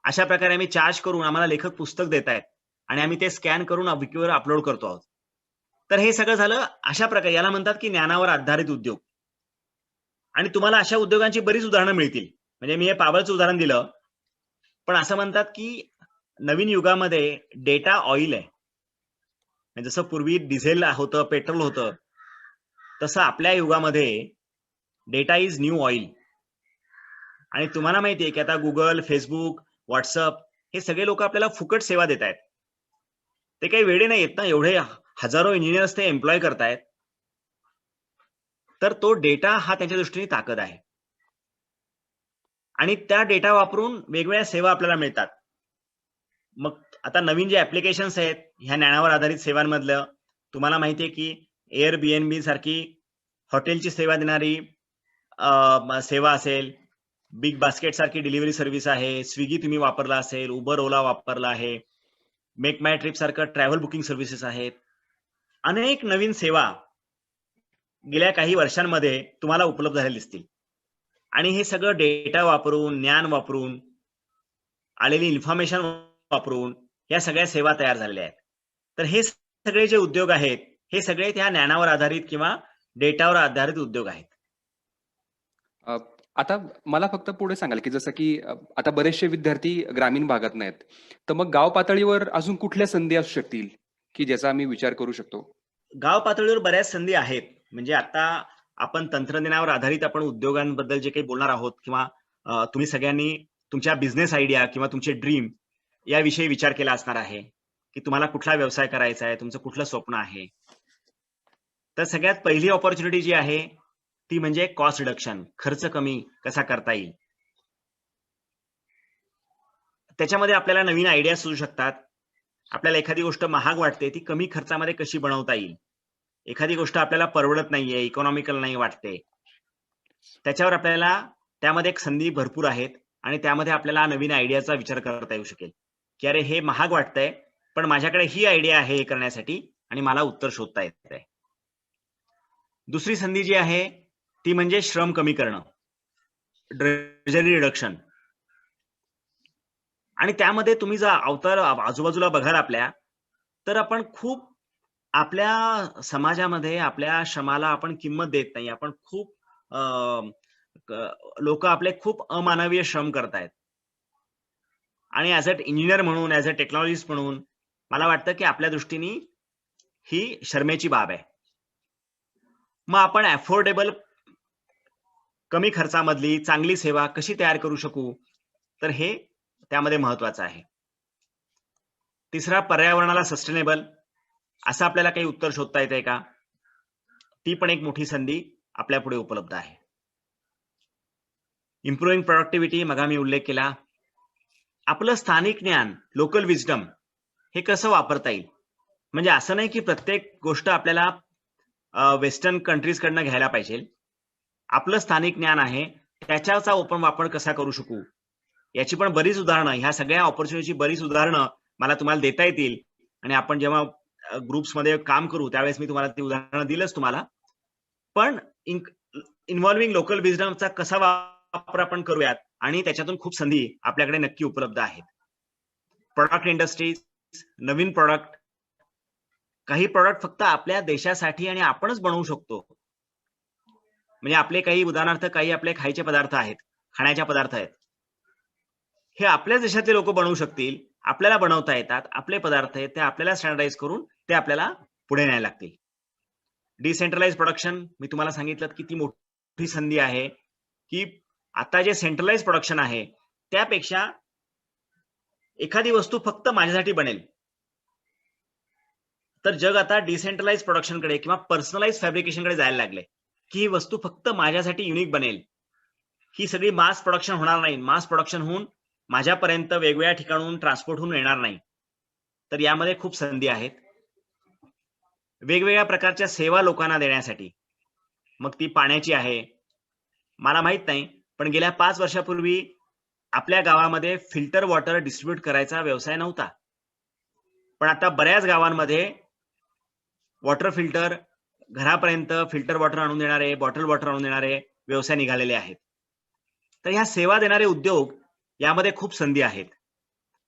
Speaker 3: अशा प्रकारे आम्ही चार्ज करून आम्हाला लेखक पुस्तक देत आहेत आणि आम्ही ते स्कॅन करून विकीवर अपलोड करतो आहोत. तर हे सगळं झालं अशा प्रकारे. याला म्हणतात की ज्ञानावर आधारित उद्योग. आणि तुम्हाला अशा उद्योगांची बरीच उदाहरणं मिळतील. म्हणजे मी हे पाबळचं उदाहरण दिलं, पण असं म्हणतात की नवीन युगामध्ये डेटा ऑइल आहे. म्हणजे जसं पूर्वी डिझेल होतं, पेट्रोल होतं, तसं आपल्या युगामध्ये डेटा इज न्यू ऑइल. आणि तुम्हाला माहितीये की आता गुगल, फेसबुक, व्हॉट्सअप हे सगळे लोक आपल्याला फुकट सेवा देत आहेत. ते काही वेळे नाही आहेत ना, एवढे हजारो इंजिनियर्स ते एम्प्लॉय करतायत. तर तो डेटा हा त्यांच्या दृष्टीने ताकद आहे आणि त्या डेटा वापरून वेगवेगळ्या सेवा आपल्याला मिळतात. मग आता नवीन जे ऍप्लिकेशन्स आहेत ह्या ज्ञानावर आधारित सेवांमधलं, तुम्हाला माहितीये की Airbnb सारखी हॉटेलची सेवा देणारी सेवा असेल, बिग बास्केट सारखी डिलिव्हरी सर्व्हिस आहे, स्विगी तुम्ही वापरला असेल, उबर ओला वापरला आहे, मेक माय ट्रिप सारखं ट्रॅव्हल बुकिंग सर्व्हिसेस आहेत. अनेक नवीन सेवा गेल्या काही वर्षांमध्ये तुम्हाला उपलब्ध झालेल्या दिसतील. आणि हे सगळं डेटा वापरून, ज्ञान वापरून, आलेली इन्फॉर्मेशन वापरून या सगळ्या सेवा तयार झालेल्या आहेत. तर हे सगळे जे उद्योग आहेत, हे सगळे त्या ज्ञानावर आधारित किंवा डेटावर आधारित उद्योग आहेत.
Speaker 1: अ, आता मला फक्त पुढे सांगाल, की जसं की आता बरेचसे विद्यार्थी ग्रामीण भागात नाहीत. तर मग गाव पातळीवर अजून कुठल्या संधी असू शकतील, की ज्याचा आम्ही विचार करू शकतो?
Speaker 3: गाव पातळीवर बऱ्याच संधी आहेत. म्हणजे आता आपण तंत्रज्ञानावर आधारित आपण उद्योगांबद्दल जे काही बोलणार आहोत किंवा तुम्ही सगळ्यांनी तुमच्या बिझनेस आयडिया किंवा तुमचे ड्रीम याविषयी विचार केला असणार आहे, की तुम्हाला कुठला व्यवसाय करायचा आहे, तुमचं कुठलं स्वप्न आहे. तर सगळ्यात पहिली ऑपॉर्च्युनिटी जी आहे ती म्हणजे कॉस्ट रिडक्शन, खर्च कमी कसा करता येईल. त्याच्यामध्ये आपल्याला नवीन आयडिया सुचू शकतात. आपल्याला एखादी गोष्ट महाग वाटते ती कमी खर्चामध्ये कशी बनवता येईल. एखादी गोष्ट आपल्याला परवडत नाहीये, इकॉनॉमिकल नाही वाटते, त्याच्यावर आपल्याला त्यामध्ये एक संधी भरपूर आहेत आणि त्यामध्ये आपल्याला नवीन आयडियाचा विचार करता येऊ शकेल, की अरे हे महाग वाटतंय पण माझ्याकडे ही आयडिया आहे हे करण्यासाठी आणि मला उत्तर शोधता येत आहे. दुसरी संधी जी आहे ती म्हणजे श्रम कमी करणं, ड्रेजरी रिडक्शन. आणि त्यामध्ये तुम्ही जर अवतार आजूबाजूला बघाल आपल्या, तर आपण खूप आपल्या समाजामध्ये आपल्या श्रमाला आपण किंमत देत नाही. आपण खूप लोक आपले खूप अमानवीय श्रम करतायत. आणि ऍज अ इंजिनियर म्हणून, ऍज अ टेक्नॉलॉजिस्ट म्हणून मला वाटतं की आपल्या दृष्टीने ही शर्मेची बाब आहे. मग आपण अफोर्डेबल कमी खर्चामधली चांगली सेवा कशी तयार करू शकू, तर हे त्यामध्ये महत्वाचं आहे. तिसरा, पर्यावरणाला सस्टेनेबल असं आपल्याला काही उत्तर शोधता येतंय का, ती पण एक मोठी संधी आपल्या पुढे उपलब्ध आहे. इम्प्रूव्हिंग प्रोडक्टिव्हिटी, मगा मी उल्लेख केला. आपलं स्थानिक ज्ञान, लोकल विजडम हे कसं वापरता येईल. म्हणजे असं नाही की प्रत्येक गोष्ट आपल्याला वेस्टर्न कंट्रीज कडनं घ्यायला पाहिजे. आपलं स्थानिक ज्ञान आहे त्याच्याचा आपण वापर कसा करू शकू, याची पण बरीच उदाहरणं, ह्या सगळ्या ऑपॉर्च्युनिटीची बरीच उदाहरणं मला तुम्हाला देता येतील. आणि आपण जेव्हा ग्रुप्समध्ये काम करू त्यावेळेस मी तुम्हाला ती उदाहरणं दिलंच तुम्हाला. पण इन्व्हॉल्विंग लोकल विजडमचा कसा वापर आपण करूयात आणि त्याच्यातून खूप संधी आपल्याकडे नक्की उपलब्ध आहेत. प्रोडक्ट इंडस्ट्रीज, नवीन प्रोडक्ट, काही प्रोडक्ट फक्त आपल्या देशासाठी आणि आपणच बनवू शकतो. म्हणजे आपले काही उदाहरणार्थ काही आपले खायचे पदार्थ आहेत, खाण्याचे पदार्थ आहेत, हे आपल्याच देशातले लोक बनवू शकतील, आपल्याला बनवता येतात. आपले पदार्थ आहेत ते आपल्याला स्टँडर्डाइज करून ते आपल्याला पुढे न्यायला लागतील. डिसेंट्रलाइज प्रोडक्शन, मी तुम्हाला सांगितलं की ती मोठी संधी आहे, की आता जे सेंट्रलाइज प्रोडक्शन आहे त्यापेक्षा एखादी वस्तू फक्त माझ्यासाठी बनेल, तर जग आता डिसेंट्रलाइज प्रोडक्शनकडे किंवा पर्सनलाइज फॅब्रिकेशनकडे जायला लागले, की ही वस्तू फक्त माझ्यासाठी युनिक बनेल. ही सगळी मास प्रोडक्शन होणार नाही. मास प्रोडक्शन होऊन माझ्यापर्यंत वेगवेगळ्या ठिकाणून ट्रान्सपोर्ट होऊन येणार नाही. तर यामध्ये खूप संधी आहेत. वेगवेगळ्या प्रकारच्या सेवा लोकांना देण्यासाठी, मग ती पाण्याची आहे, मला माहित नाही, पण गेल्या 5 वर्षापूर्वी आपल्या गावामध्ये फिल्टर वॉटर डिस्ट्रीब्यूट करायचा व्यवसाय नव्हता. पण आता बऱ्याच गावांमध्ये वॉटर फिल्टर, घरापर्यंत फिल्टर वॉटर आणून देणारे, बॉटल वॉटर आणून देणारे व्यवसाय निघालेले आहेत. तर ह्या सेवा देणारे उद्योग यामध्ये खूप संधी आहेत.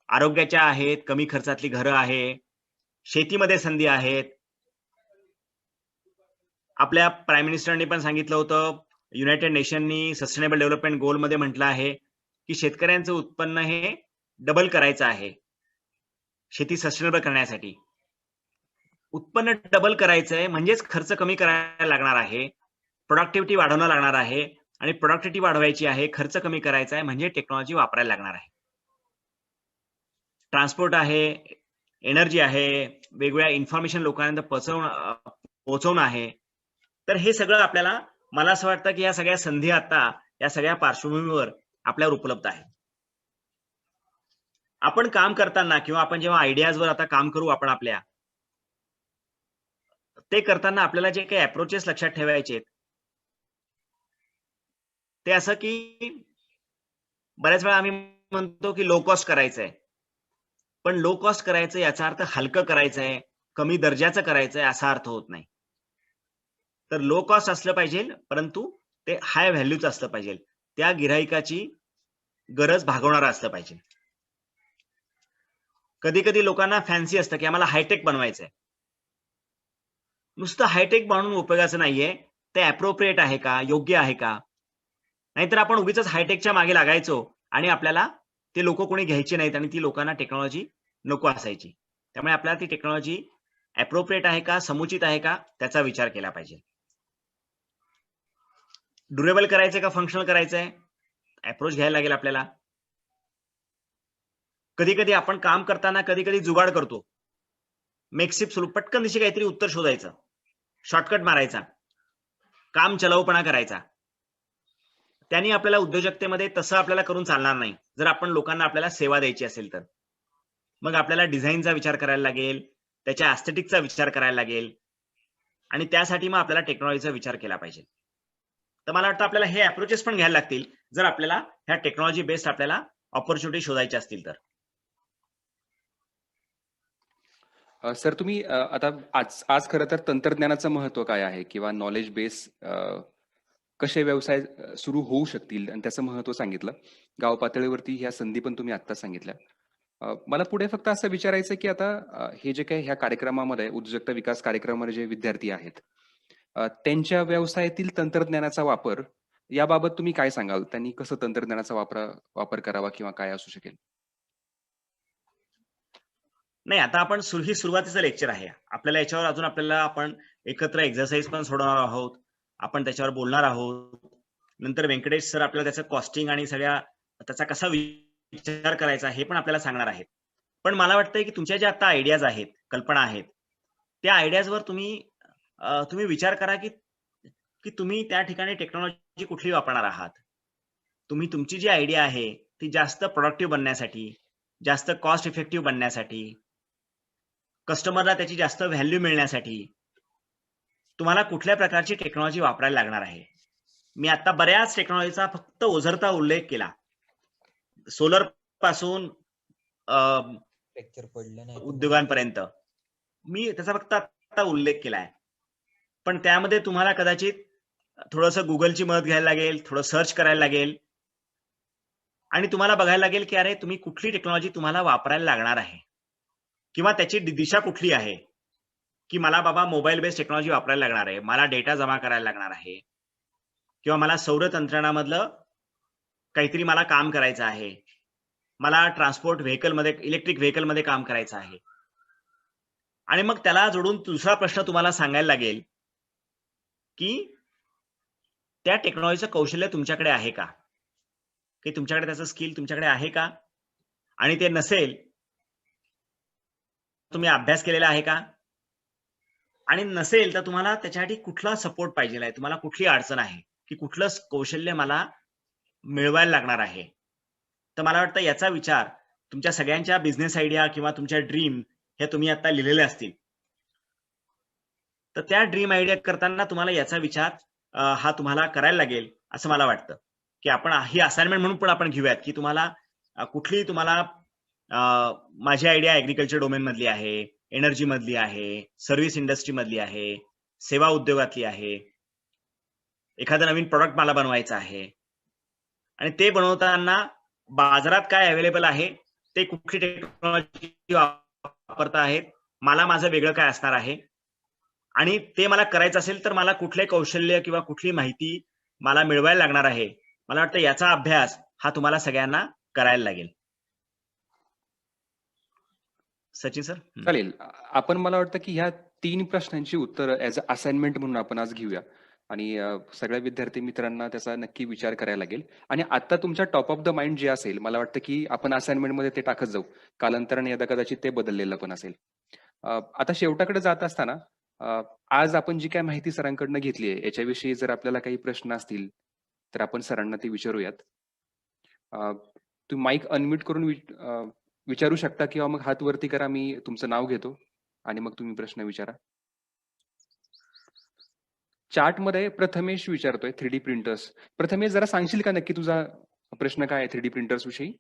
Speaker 3: आरोग्याच्या आहेत, कमी खर्चातली घरं आहे, शेतीमध्ये संधी आहेत. आपल्या प्राईम मिनिस्टरनी पण सांगितलं होतं, युनायटेड नेशननी सस्टेनेबल डेव्हलपमेंट गोल मध्ये म्हटलं आहे की शेतकऱ्यांचं उत्पन्न हे डबल करायचं आहे शेती सस्टेनेबल करण्यासाठी. उत्पन्न डबल करायचंय म्हणजेच खर्च कमी करायला लागणार आहे, प्रोडक्टिव्हिटी वाढवणं लागणार आहे, आणि प्रोडक्टिव्हिटी वाढवायची आहे, खर्च कमी करायचा आहे म्हणजे टेक्नॉलॉजी वापरायला लागणार आहे. ट्रान्सपोर्ट आहे, एनर्जी आहे, वेगवेगळ्या इन्फॉर्मेशन लोकांना पोहोचवणं आहे. तर हे सगळं आपल्याला, मला असं वाटतं की या सगळ्या संधी आता या सगळ्या पार्श्वभूमीवर आपल्यावर उपलब्ध आहे. आपण काम करताना किंवा आपण जेव्हा आयडियाजवर आता काम करू आपण आपल्या, ते करताना आपल्याला जे काही अप्रोचेस लक्षात ठेवायचे ते असं की बऱ्याच वेळा आम्ही म्हणतो की लो कॉस्ट करायचंय, पण लो कॉस्ट करायचं याचा अर्थ हलकं करायचंय, कमी दर्जाचं करायचंय असा अर्थ होत नाही. तर लो कॉस्ट असलं पाहिजे, परंतु ते हाय व्हॅल्यूच असलं पाहिजे. त्या गिराईकाची गरज भागवणारं असलं पाहिजे. कधी कधी लोकांना फॅन्सी असतं की आम्हाला हायटेक बनवायचंय. नुसतं हायटेक बनवून उपयोगाचं नाहीये, ते अप्रोप्रिएट आहे का, योग्य आहे का? नाहीतर आपण उगीच हायटेकच्या मागे लागायचो आणि आपल्याला ते लोक कोणी घ्यायचे नाहीत आणि ती लोकांना टेक्नॉलॉजी नको असायची. त्यामुळे आपल्याला ती टेक्नॉलॉजी अप्रोप्रिएट आहे का, समुचित आहे का, त्याचा विचार केला पाहिजे. ड्युरेबल करायचंय का फंक्शनल करायचंय, अप्रोच घ्यायला लागेल आपल्याला. कधी कधी आपण काम करताना कधी कधी जुगाड करतो, मेकशिप सुरू, पटकन दिशी काहीतरी उत्तर शोधायचं, शॉर्टकट मारायचा, काम चलाऊपणा करायचा. त्यांनी आपल्याला उद्योजकतेमध्ये तसं आपल्याला करून चालणार नाही. जर आपण लोकांना आपल्याला सेवा द्यायची असेल तर मग आपल्याला डिझाईनचा विचार करायला लागेल, त्याच्या ॲस्थेटिकचा विचार करायला लागेल आणि त्यासाठी मग आपल्याला टेक्नॉलॉजीचा विचार केला पाहिजे. तर मला वाटतं आपल्याला हे अप्रोचेस पण घ्यायला लागतील जर आपल्याला ह्या टेक्नॉलॉजी बेस्ड आपल्याला ऑपॉर्च्युनिटी शोधायच्या असतील तर.
Speaker 1: सर तुम्ही आता आज आज खरं तर तंत्रज्ञानाचं महत्व काय आहे किंवा नॉलेज बेस कसे व्यवसाय सुरू होऊ शकतील आणि त्याचं महत्व सांगितलं. गाव पातळीवरती ह्या संधी पण तुम्ही आत्ता सांगितल्या. मला पुढे फक्त असं विचारायचं की आता हे जे काही ह्या कार्यक्रमामध्ये उद्योजकता विकास कार्यक्रमामध्ये जे विद्यार्थी आहेत त्यांच्या व्यवसायातील तंत्रज्ञानाचा वापर याबाबत तुम्ही काय सांगाल? त्यांनी कसं तंत्रज्ञानाचा वापर करावा किंवा काय असू शकेल?
Speaker 3: नाही, आता आपण ही सुरुवातीचं लेक्चर आहे. आपल्याला याच्यावर अजून आपण एकत्र एक्सरसाइज पण सोडवणार आहोत, आपण त्याच्यावर बोलणार आहोत. नंतर व्यंकटेश सर आपल्याला त्याचं कॉस्टिंग आणि सगळ्या त्याचा कसा विचार करायचा हे पण आपल्याला सांगणार आहेत. पण मला वाटतंय की तुमच्या ज्या आता आयडियाज आहेत, कल्पना आहेत, त्या आयडियाजवर तुम्ही विचार करा की की तुम्ही त्या ठिकाणी टेक्नॉलॉजी कुठली वापरणार आहात. तुम्ही तुमची जी आयडिया आहे ती जास्त प्रोडक्टिव्ह बनण्यासाठी, जास्त कॉस्ट इफेक्टिव्ह बनण्यासाठी, कस्टमरला त्याची जास्त व्हॅल्यू मिळण्यासाठी तुम्हाला कुठल्या प्रकारची टेक्नॉलॉजी वापरायला लागणार आहे. मी आता बऱ्याच टेक्नॉलॉजीचा फक्त ओझरता उल्लेख केला, सोलर पासून उद्योगांपर्यंत मी त्याचा फक्त आता उल्लेख केलाय. पण त्यामध्ये तुम्हाला कदाचित थोडंसं गुगलची मदत घ्यायला लागेल, थोडं सर्च करायला लागेल आणि तुम्हाला बघायला लागेल की अरे तुम्ही कुठली टेक्नॉलॉजी तुम्हाला वापरायला लागणार आहे किंवा त्याची दिशा कुठली आहे. की मला बाबा मोबाईल बेस्ड टेक्नॉलॉजी वापरायला लागणार आहे, मला डेटा जमा करायला लागणार आहे किंवा मला सौर तंत्रज्ञानामधलं काहीतरी मला काम करायचं आहे, मला ट्रान्सपोर्ट व्हेकलमध्ये, इलेक्ट्रिक व्हेकलमध्ये काम करायचं आहे. आणि मग त्याला जोडून दुसरा प्रश्न तुम्हाला सांगायला लागेल की त्या टेक्नॉलॉजीचं कौशल्य तुमच्याकडे आहे का, की तुमच्याकडे त्याचं स्किल तुमच्याकडे आहे का, आणि ते नसेल तुम्ही अभ्यास केलेला आहे का, आणि नसेल तर तुम्हाला त्याच्यासाठी कुठला सपोर्ट पाहिजे आहे, तुम्हाला कुठली अडचण आहे की कुठलं कौशल्य मला मिळवायला लागणार आहे. तर मला वाटतं याचा विचार तुमच्या सगळ्यांच्या बिझनेस आयडिया किंवा तुमच्या ड्रीम हे तुम्ही आता लिहिलेले असतील, तर त्या ड्रीम आयडिया करताना तुम्हाला याचा विचार हा तुम्हाला करायला लागेल असं मला वाटतं. की आपण ही असाइनमेंट म्हणून पण आपण घेऊयात की तुम्हाला कुठली तुम्हाला माझी आयडिया ऍग्रिकल्चर डोमेन मधली आहे, एनर्जी मधली आहे, सर्व्हिस इंडस्ट्री मधली आहे, सेवा उद्योगातली आहे, एखादं नवीन प्रॉडक्ट मला बनवायचं आहे आणि ते बनवताना बाजारात काय अवेलेबल आहे, ते कुठली टेक्नॉलॉजी वापरता आहेत, मला माझं वेगळं काय असणार आहे, आणि ते मला करायचं असेल तर मला कुठले कौशल्य किंवा कुठली माहिती मला मिळवायला लागणार आहे. मला वाटतं याचा अभ्यास हा तुम्हाला सगळ्यांना करायला लागेल. सचिन सर.
Speaker 1: चालेल. आपण मला वाटतं की ह्या 3 प्रश्नांची उत्तरं ॲज अ असाइनमेंट म्हणून आपण आज घेऊया आणि सगळ्या विद्यार्थी मित्रांना त्याचा नक्की विचार करायला लागेल. आणि आता तुमच्या टॉप ऑफ द माइंड जे असेल, मला वाटतं की आपण असाइनमेंटमध्ये ते टाकत जाऊ. कालांतराने यदा कदाचित ते बदललेलं पण असेल. आता शेवटाकडे जात असताना आज आपण जी काही माहिती सरांकडनं घेतली आहे, याच्याविषयी जर आपल्याला काही प्रश्न असतील, तर आपण सरांना ते विचारूयात. तुम्ही माईक अनम्यूट करून विचारू शकता किंवा मग हात वरती करा, मी तुमचं नाव घेतो आणि मग तुम्ही प्रश्न विचारा. चार्टमध्ये प्रथमेश विचारतोय 3D प्रिंटर्स. प्रथमेश जरा सांगशील का नक्की तुझा प्रश्न काय आहे 3D प्रिंटर्स विषयी?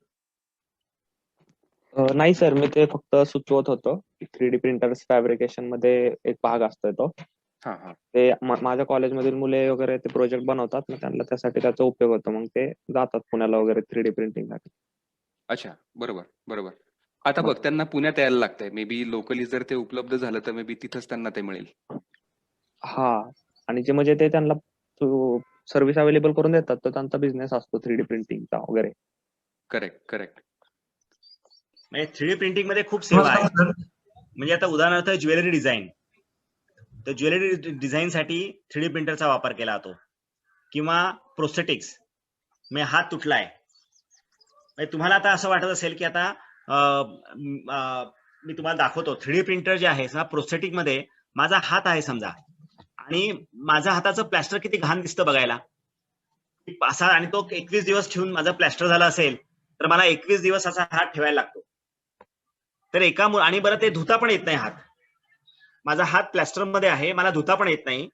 Speaker 6: नाही सर, मी ते फक्त सुचवत होतो की 3D प्रिंटर्स फॅब्रिकेशन मध्ये एक भाग असतो तो.
Speaker 1: हा हा
Speaker 6: ते माझ्या कॉलेजमधील मुले वगैरे ते प्रोजेक्ट बनवतात, मग त्यांना त्यासाठी त्याचा उपयोग होतो. मग ते जातात पुण्याला वगैरे 3D प्रिंटिंग साठी.
Speaker 1: अच्छा, बरोबर बरोबर. आता बघ, त्यांना पुण्यात यायला लागतंय. मे बी लोकली जर ते उपलब्ध झालं तर मे बी तिथंच त्यांना ते मिळेल.
Speaker 6: हा, आणि जे म्हणजे ते त्यांना सर्व्हिस अवेलेबल करून देतात, तर त्यांचा बिझनेस असतो 3D प्रिंटिंगचा वगैरे.
Speaker 1: Correct correct.
Speaker 3: म्हणजे 3D प्रिंटिंग मध्ये खूप सेवा आहे.
Speaker 7: नमस्कार सर.
Speaker 3: म्हणजे आता उदाहरणार्थ ज्वेलरी डिझाईन, तर ज्वेलरी डिझाईन साठी 3D प्रिंटरचा वापर केला जातो. किंवा प्रोस्थेटिक्स, म्हणजे हात तुटलाय, म्हणजे तुम्हाला आता असं वाटत असेल की आता मी तुम्हाला दाखवतो 3D प्रिंटर जे आहे ना, प्रोस्थेटिक मध्ये माझा हात आहे समजा, आणि माझ्या हाताचं प्लॅस्टर किती घाण दिसतं बघायला असा, आणि तो 21 दिवस ठेवून माझा प्लॅस्टर झाला असेल तर मला 21 दिवस असा हात ठेवायला लागतो. तर आणि बरं ते धुता पण येत नाही हात. माझा हात प्लॅस्टर मध्ये आहे, मला धुता पण येत नाही,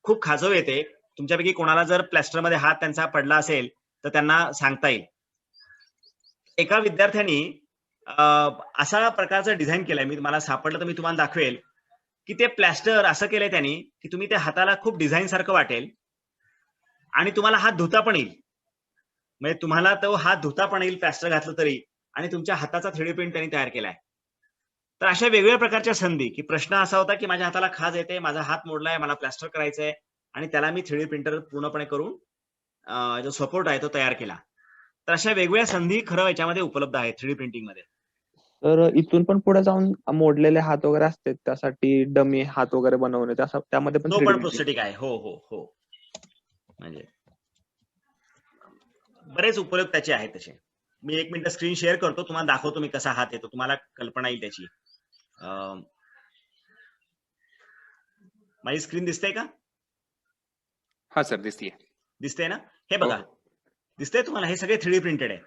Speaker 3: खूप खाजव येते. तुमच्यापैकी कोणाला जर प्लॅस्टर मध्ये हात त्यांचा पडला असेल तर त्यांना सांगता येईल. एका विद्यार्थ्यांनी असा प्रकारचं डिझाईन केलंय, मी मला सापडलं तर मी तुम्हाला दाखवेल, की ते प्लॅस्टर असं केलंय त्यांनी की तुम्ही त्या हाताला खूप डिझाईन सारखं वाटेल आणि तुम्हाला हात धुता पण येईल. म्हणजे तुम्हाला तो हात धुता पण येईल प्लॅस्टर घातलं तरी, आणि तुमच्या हाताचा 3D प्रिंट त्यांनी तयार केलाय. तर अशा वेगवेगळ्या प्रकारच्या संधी, की प्रश्न असा होता की माझ्या हाताला खाज येते, माझा हात मोडलाय, मला प्लॅस्टर करायचंय, आणि त्याला मी 3D प्रिंटर पूर्णपणे करून जो सपोर्ट आहे तो तयार केला. तर अशा वेगवेगळ्या संधी खरं याच्यामध्ये उपलब्ध आहेत 3D प्रिंटिंग मध्ये.
Speaker 6: तर इथून पण पुढे जाऊन मोडलेले हात वगैरे असते, त्यासाठी डमी हात वगैरे बनवणे, त्यामध्ये पण
Speaker 3: तो
Speaker 6: 3D
Speaker 3: पण
Speaker 6: प्रिंटिंग.
Speaker 3: प्रोस्थेटिक आहे. हो हो हो. म्हणजे बरेच उपयोग त्याचे आहेत तसे. मी 1 मिनिट स्क्रीन शेअर करतो, तुम्हाला दाखवतो मी कसा हात येतो, तुम्हाला कल्पना येईल त्याची. माझी स्क्रीन दिसते का?
Speaker 1: हा सर, दिसतीये.
Speaker 3: दिसते ना? हे
Speaker 1: हो,
Speaker 3: बघा,
Speaker 1: हो.
Speaker 3: दिसतंय तुम्हाला? हे सगळे 3D प्रिंटेड आहे.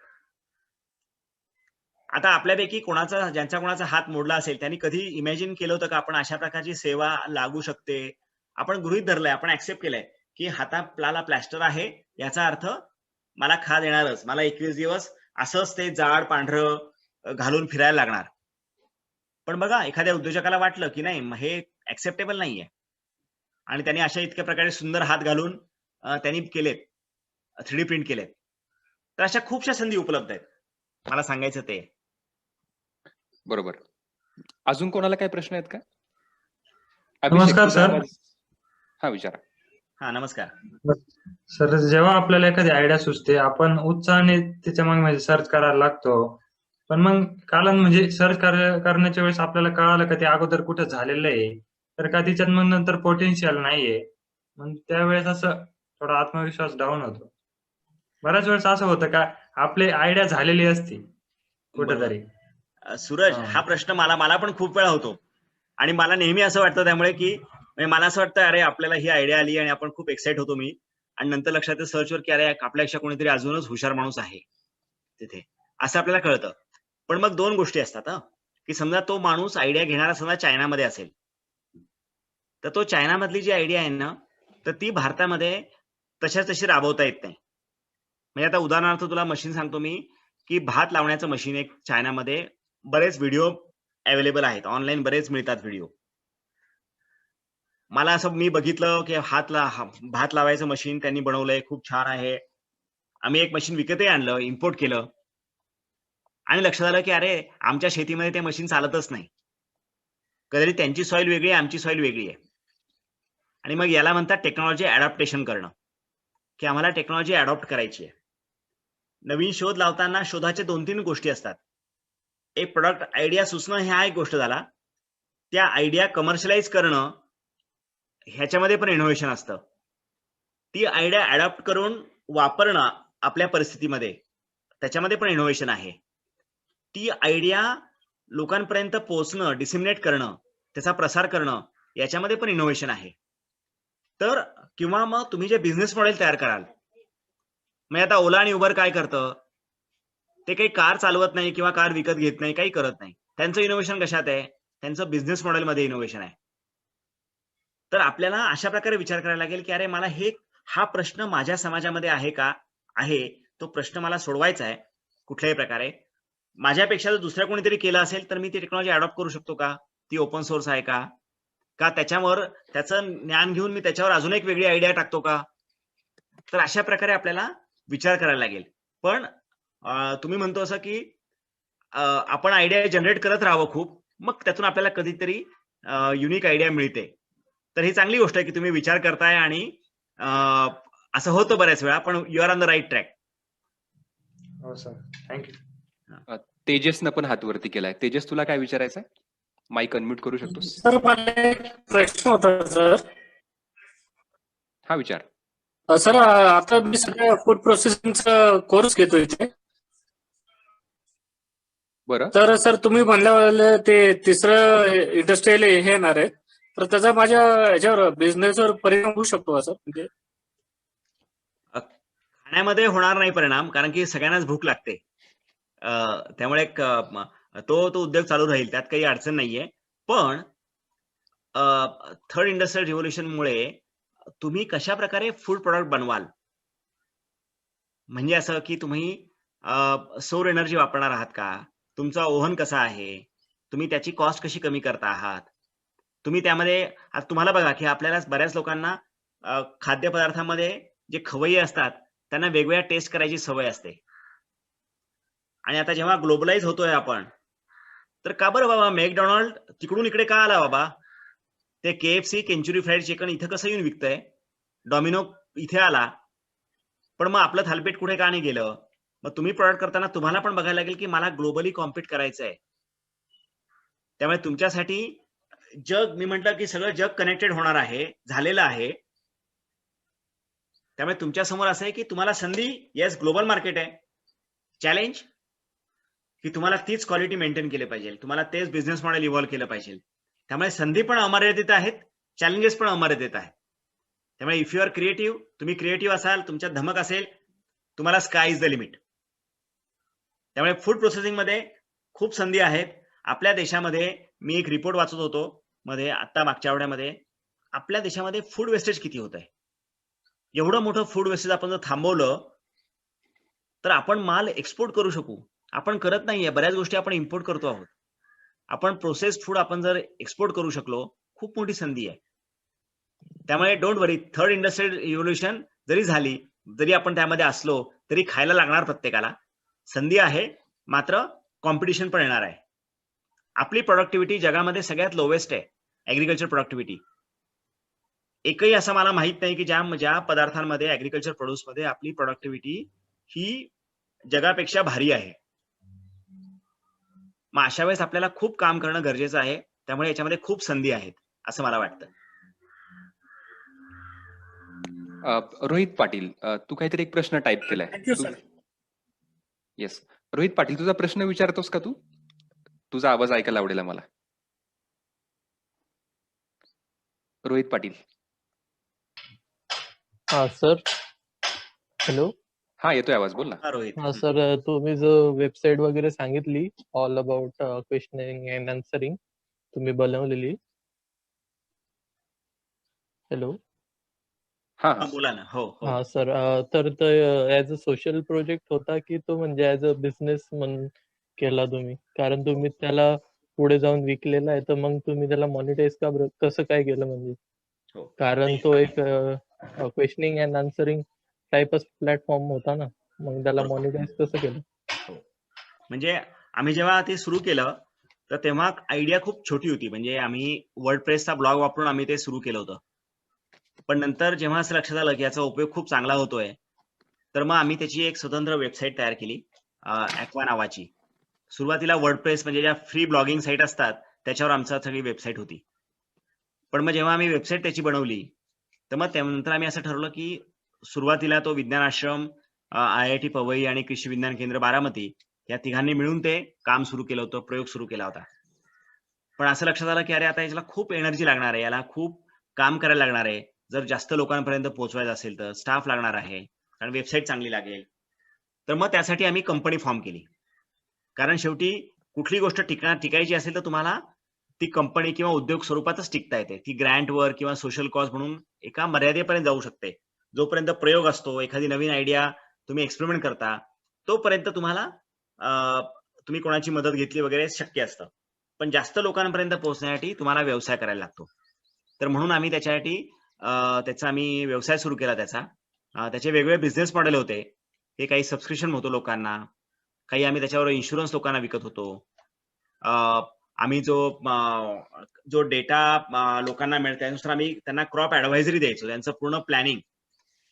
Speaker 3: आता आपल्यापैकी ज्यांचा कोणाचा हात मोडला असेल त्यांनी कधी इमॅजिन केलं होतं का आपण अशा प्रकारची सेवा लागू शकते? आपण गृहीत धरलंय, आपण ऍक्सेप्ट केलंय की हाताला प्लॅस्टर आहे, याचा अर्थ मला खाज येणारच, मला 21 दिवस असंच ते जाड पांढरं घालून फिरायला लागणार. पण बघा, एखाद्या उद्योजकाला वाटलं की नाही, हे ऍक्सेप्टेबल नाहीये, आणि त्यांनी अशा इतक्या प्रकारे सुंदर हात घालून त्यांनी केलेत, 3D प्रिंट केलेत. तर अशा खूपशा संधी उपलब्ध आहेत, मला सांगायचं ते.
Speaker 1: बरोबर. अजून कोणाला काही प्रश्न आहेत का? अभिषेक,
Speaker 7: नमस्कार
Speaker 1: तुझा
Speaker 7: सर.
Speaker 1: आवाज. हा, विचारा.
Speaker 3: हा, नमस्कार.
Speaker 7: सर, जेव्हा आपल्याला एखादी आयडिया सुचते, आपण उत्साहाने त्याच्या मागे म्हणजे सर्च करायला लागतो. पण मग म्हणजे सर्च करण्याच्या वेळेस आपल्याला कळालं का ते अगोदर कुठं झालेलं आहे, तर का तिच्यात मग नंतर पोटेन्शियल नाहीये. मग त्यावेळेस असं थोडा आत्मविश्वास डाऊन होतो. बऱ्याच वेळेस असं होतं का आपली आयडिया झालेली असती कुठेतरी.
Speaker 3: सूरज,
Speaker 7: हा.
Speaker 3: हा प्रश्न मला पण खूप वेळा होतो, आणि मला नेहमी असं वाटतं त्यामुळे की म्हणजे मला असं वाटतं अरे आपल्याला ही आयडिया आली आणि आपण खूप एक्साइट होतो मी, आणि नंतर लक्षात येतं सर्चवर की अरे आपल्यापेक्षा कोणीतरी अजूनच हुशार माणूस आहे तिथे, असं आपल्याला कळतं. पण मग 2 गोष्टी असतात की समजा तो माणूस आयडिया घेणारा समजा चायनामध्ये असेल, तर तो चायनामधली जी आयडिया आहे ना, तर ती भारतामध्ये तशी राबवता येत नाही. म्हणजे आता उदाहरणार्थ तुला मशीन सांगतो मी, की भात लावण्याचं मशीन एक चायनामध्ये, बरेच व्हिडिओ अवेलेबल आहेत ऑनलाईन, बरेच मिळतात व्हिडिओ. मला असं मी बघितलं की भात लावायचं मशीन त्यांनी बनवलंय, खूप छान आहे. आम्ही एक मशीन विकतही आणलं, इम्पोर्ट केलं, आणि लक्षात आलं की अरे आमच्या शेतीमध्ये ते मशीन चालतच नाही. कधी त्यांची सॉइल वेगळी आहे, आमची सॉइल वेगळी आहे. आणि मग याला म्हणतात टेक्नॉलॉजी अडॅप्टेशन करणं, की आम्हाला टेक्नॉलॉजी अडॉप्ट करायची आहे. नवीन शोध लावताना शोधाच्या 2-3 गोष्टी असतात. एक प्रोडक्ट आयडिया सुचणं, हा एक गोष्ट झाला. त्या आयडिया कमर्शियलाइज करणं, ह्याच्यामध्ये पण इनोव्हेशन असतं. ती आयडिया अडॉप्ट करून वापरणं आपल्या परिस्थितीमध्ये, त्याच्यामध्ये पण इनोव्हेशन आहे. ती आयडिया लोकांपर्यंत पोहोचणं, डिसिमिनेट करणं, त्याचा प्रसार करणं, याच्यामध्ये पण इनोव्हेशन आहे. तर किंवा मग तुम्ही जे बिझनेस मॉडेल तयार कराल, म्हणजे आता ओला आणि उबर काय करतं, ते काही कार चालवत नाही किंवा कार विकत घेत नाही, काही करत नाही. त्यांचं इनोव्हेशन कशात आहे? त्यांचं बिझनेस मॉडेलमध्ये इनोव्हेशन आहे. तर आपल्याला अशा प्रकारे विचार करायला लागेल की अरे मला हा प्रश्न माझ्या समाजामध्ये आहे का? आहे, तो प्रश्न मला सोडवायचा आहे कुठल्याही प्रकारे. माझ्यापेक्षा जर दुसऱ्या कोणीतरी केलं असेल तर मी ती टेक्नॉलॉजी अडॉप्ट करू शकतो का? ती ओपन सोर्स आहे का? का त्याच्यावर त्याचं ज्ञान घेऊन मी त्याच्यावर अजून एक वेगळी आयडिया टाकतो का? तर अशा प्रकारे आपल्याला विचार करायला लागेल. पण तुम्ही म्हणतो असं की आपण आयडिया जनरेट करत राहावं खूप, मग त्यातून आपल्याला कधीतरी युनिक आयडिया मिळते. तर ही चांगली गोष्ट आहे की तुम्ही विचार करताय आणि असं होतं बऱ्याच वेळा, पण you are on the right track.
Speaker 7: हो सर, थँक्यू.
Speaker 1: तेजसनं पण हात वरती केलाय. तेजस, तुला काय विचारायचं आहे? माईक अनम्यूट करू शकतोस?
Speaker 8: सर मला एक प्रश्न होता सर.
Speaker 1: हा विचार.
Speaker 8: सर आता मी सध्या फूड प्रोसेसिंगचा कोर्स घेतो इथे.
Speaker 1: बरं.
Speaker 8: तर सर तुम्ही म्हणल्यावर ते तिसरं इंडस्ट्रियल हे येणार आहे, तर त्याचा माझ्या ह्याच्यावर बिझनेसवर परिणाम होऊ शकतो का सर? म्हणजे
Speaker 3: खाण्यामध्ये होणार नाही परिणाम, कारण की सगळ्यांनाच भूक लागते. त्यामुळे तो उद्योग चालू राहील, त्यात काही अडचण नाहीये. पण थर्ड इंडस्ट्रियल रिव्होल्युशनमुळे तुम्ही कशा प्रकारे फूड प्रोडक्ट बनवाल, म्हणजे असं की तुम्ही सौर एनर्जी वापरणार आहात का? तुमचा ओव्हन कसा आहे? तुम्ही त्याची कॉस्ट कशी कमी करता आहात? तुम्ही त्यामध्ये तुम्हाला बघा की आपल्याला बऱ्याच लोकांना खाद्यपदार्थामध्ये जे खवय्ये असतात त्यांना वेगवेगळ्या टेस्ट करायची सवय असते. आणि आता जेव्हा ग्लोबलाइज होतोय आपण, तर का बरं बाबा मॅकडोनाल्ड तिकडून इकडे का आला बाबा? ते KFC केंचुरी फ्राईड चिकन इथं कसं येऊन विकतंय? डॉमिनो इथे आला, पण मग आपलं थालपीठ कुठे का नाही गेलं? मग तुम्ही प्रोडक्ट करताना तुम्हाला पण बघायला लागेल की मला ग्लोबली कॉम्पीट करायचं आहे. त्यामुळे तुमच्यासाठी जग, मी म्हटलं की सगळं जग कनेक्टेड होणार आहे, झालेलं आहे. त्यामुळे तुमच्या समोर असं आहे की तुम्हाला संधी, येस ग्लोबल मार्केट आहे. चॅलेंज की तुम्हाला तीच क्वालिटी मेंटेन केली पाहिजे, तुम्हाला तेच बिझनेस मॉडेल इव्हॉल्व्ह केलं पाहिजे. त्यामुळे संधी पण अमर्यादित आहेत, चॅलेंजेस पण अमर्यादित आहेत. त्यामुळे इफ यू आर क्रिएटिव्ह, तुम्ही क्रिएटिव्ह असाल, तुमच्यात धमक असेल, तुम्हाला स्काय इज द लिमिट. त्यामुळे फूड प्रोसेसिंग मध्ये खूप संधी आहेत. आपल्या देशामध्ये मी एक रिपोर्ट वाचत होतो मध्ये, आता मागच्या आठवड्यामध्ये, आपल्या देशामध्ये फूड वेस्टेज किती होत आहे. एवढं मोठं फूड वेस्टेज आपण जर थांबवलं तर आपण माल एक्सपोर्ट करू शकू. आपण करत नाहीये, बऱ्याच गोष्टी आपण इम्पोर्ट करतो आहोत. आपण प्रोसेस्ड फूड आपण जर एक्सपोर्ट करू शकलो, खूप मोठी संधी आहे. त्यामुळे don't worry, third industrial revolution जरी झाली, जरी आपण त्यामध्ये असलो, तरी खायला लागणार प्रत्येकाला. संधी आहे, मात्र कॉम्पिटिशन पण येणार आहे. आपली प्रोडक्टिव्हिटी जगामध्ये सगळ्यात लोवेस्ट आहे, ऍग्रिकल्चर प्रोडक्टिव्हिटी. एकही असं मला माहित नाही की ज्या पदार्थांमध्ये, ऍग्रिकल्चर प्रोड्यूस मध्ये आपली प्रोडक्टिव्हिटी ही जगापेक्षा भारी आहे. मग अशा वेळेस आपल्याला खूप काम करणं गरजेचं आहे. त्यामुळे याच्यामध्ये खूप संधी आहेत असं मला वाटतं.
Speaker 1: रोहित पाटील, तू काहीतरी एक प्रश्न टाईप केलाय.
Speaker 8: Thank you sir.
Speaker 1: Yes, Rohit Patil, तुझा प्रश्न विचारतोस का तू? तुझा आवाज ऐकायला आवडेल मला. रोहित पाटील.
Speaker 9: हा सर, हॅलो.
Speaker 1: हा, येतोय आवाज, बोल ना.
Speaker 3: हा रोहित.
Speaker 9: हा सर, तुम्ही जो वेबसाईट वगैरे सांगितली, all about questioning and answering, तुम्ही बनवलेली. हॅलो.
Speaker 1: हा
Speaker 3: बोला ना. हो हो.
Speaker 9: हा सर, तर ऍज अ सोशल प्रोजेक्ट होता की तो म्हणजे ऍज अ बिझनेस म्हणून केला तुम्ही? कारण तुम्ही त्याला पुढे जाऊन विकलेला आहे, तर मग तुम्ही त्याला मॉनिटाईज कसं काय केलं म्हणजे?
Speaker 3: हो.
Speaker 9: कारण तो एक questioning and answering type of platform होता ना, मग त्याला मॉनिटाईज कसं केलं?
Speaker 3: म्हणजे आम्ही जेव्हा ते सुरू केलं, तर तेव्हा आयडिया खूप छोटी होती. म्हणजे आम्ही वर्डप्रेसचा ब्लॉग वापरून आम्ही ते सुरू केलं होतं. पण नंतर जेव्हा असं लक्षात आलं की याचा उपयोग खूप चांगला होतोय, तर मग आम्ही त्याची एक स्वतंत्र वेबसाईट तयार केली, ॲक्वा नावाची. सुरुवातीला वर्डप्रेस म्हणजे ज्या फ्री ब्लॉगिंग साईट असतात त्याच्यावर आमचा सगळी वेबसाईट होती. पण मग जेव्हा आम्ही वेबसाईट त्याची बनवली, तर मग त्यानंतर आम्ही असं ठरवलं की सुरुवातीला तो विज्ञान आश्रम, IIT पवई आणि कृषी विज्ञान केंद्र बारामती या तिघांनी मिळून ते काम सुरू केलं होतं, प्रयोग सुरू केला होता. पण असं लक्षात आलं की अरे आता याला खूप एनर्जी लागणार आहे, याला खूप काम करायला लागणार आहे. जर जास्त लोकांपर्यंत पोहोचवायचं असेल तर स्टाफ लागणार आहे, कारण वेबसाईट चांगली लागेल. तर मग त्यासाठी आम्ही कंपनी फॉर्म केली. कारण शेवटी कुठली गोष्ट टिकायची असेल तर तुम्हाला ती कंपनी किंवा उद्योग स्वरूपातच टिकता येते. ती ग्रँटवर किंवा सोशल कॉज म्हणून एका मर्यादेपर्यंत जाऊ शकते. जोपर्यंत प्रयोग असतो, एखादी नवीन आयडिया तुम्ही एक्सपेरिमेंट करता, तोपर्यंत तुम्हाला तुम्ही कोणाची मदत घेतली वगैरे शक्य असतं. पण जास्त लोकांपर्यंत पोहोचण्यासाठी तुम्हाला व्यवसाय करायला लागतो. तर म्हणून आम्ही त्याच्यासाठी त्याचा आम्ही व्यवसाय सुरू केला त्याचा. त्याचे वेगवेगळे बिझनेस मॉडेल होते. हे काही सबस्क्रिप्शन होतो लोकांना, काही आम्ही त्याच्यावर इन्शुरन्स लोकांना विकत होतो. आम्ही जो डेटा लोकांना मिळतो त्यानुसार आम्ही त्यांना क्रॉप ऍडव्हायझरी द्यायचो. त्यांचं पूर्ण प्लॅनिंग,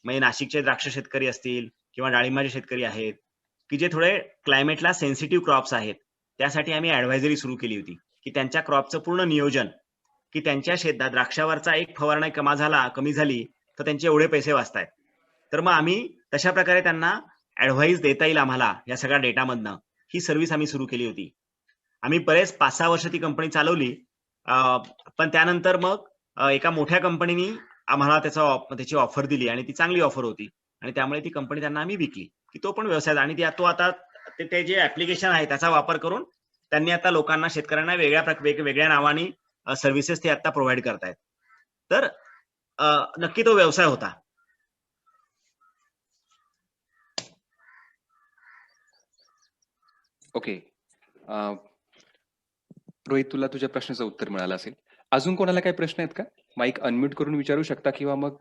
Speaker 3: म्हणजे नाशिकचे द्राक्ष शेतकरी असतील किंवा डाळिंबाचे शेतकरी आहेत की जे थोडे क्लायमेटला सेन्सिटिव्ह क्रॉप्स आहेत, त्यासाठी आम्ही ऍडव्हायझरी सुरू केली होती की त्यांच्या क्रॉपचं पूर्ण नियोजन, की त्यांच्या शेतात द्राक्षावरचा एक फवारणी कमी झाली तर त्यांचे एवढे पैसे वाचतायत. तर मग आम्ही तशा प्रकारे त्यांना ऍडव्हाइस देता येईल आम्हाला या सगळ्या डेटामधनं, ही सर्व्हिस आम्ही सुरू केली होती. आम्ही बरेच 5-6 वर्ष ती कंपनी चालवली. पण त्यानंतर मग एका मोठ्या कंपनीनी आम्हाला त्याची ऑफर दिली आणि ती चांगली ऑफर होती आणि त्यामुळे ती कंपनी त्यांना आम्ही विकली, की तो पण व्यवसाय. आणि तो आता ते जे ऍप्लिकेशन आहे त्याचा वापर करून त्यांनी आता लोकांना, शेतकऱ्यांना वेगवेगळ्या नावाने सर्व्हिसेस ते आता प्रोव्हाइड करतायत. तर नक्की तो व्यवसाय होता.
Speaker 1: ओके. रोहित, तुला तुझ्या प्रश्नाचं उत्तर मिळालं असेल. अजून कोणाला काही प्रश्न आहेत का? माईक अनम्यूट करून विचारू शकता किंवा मग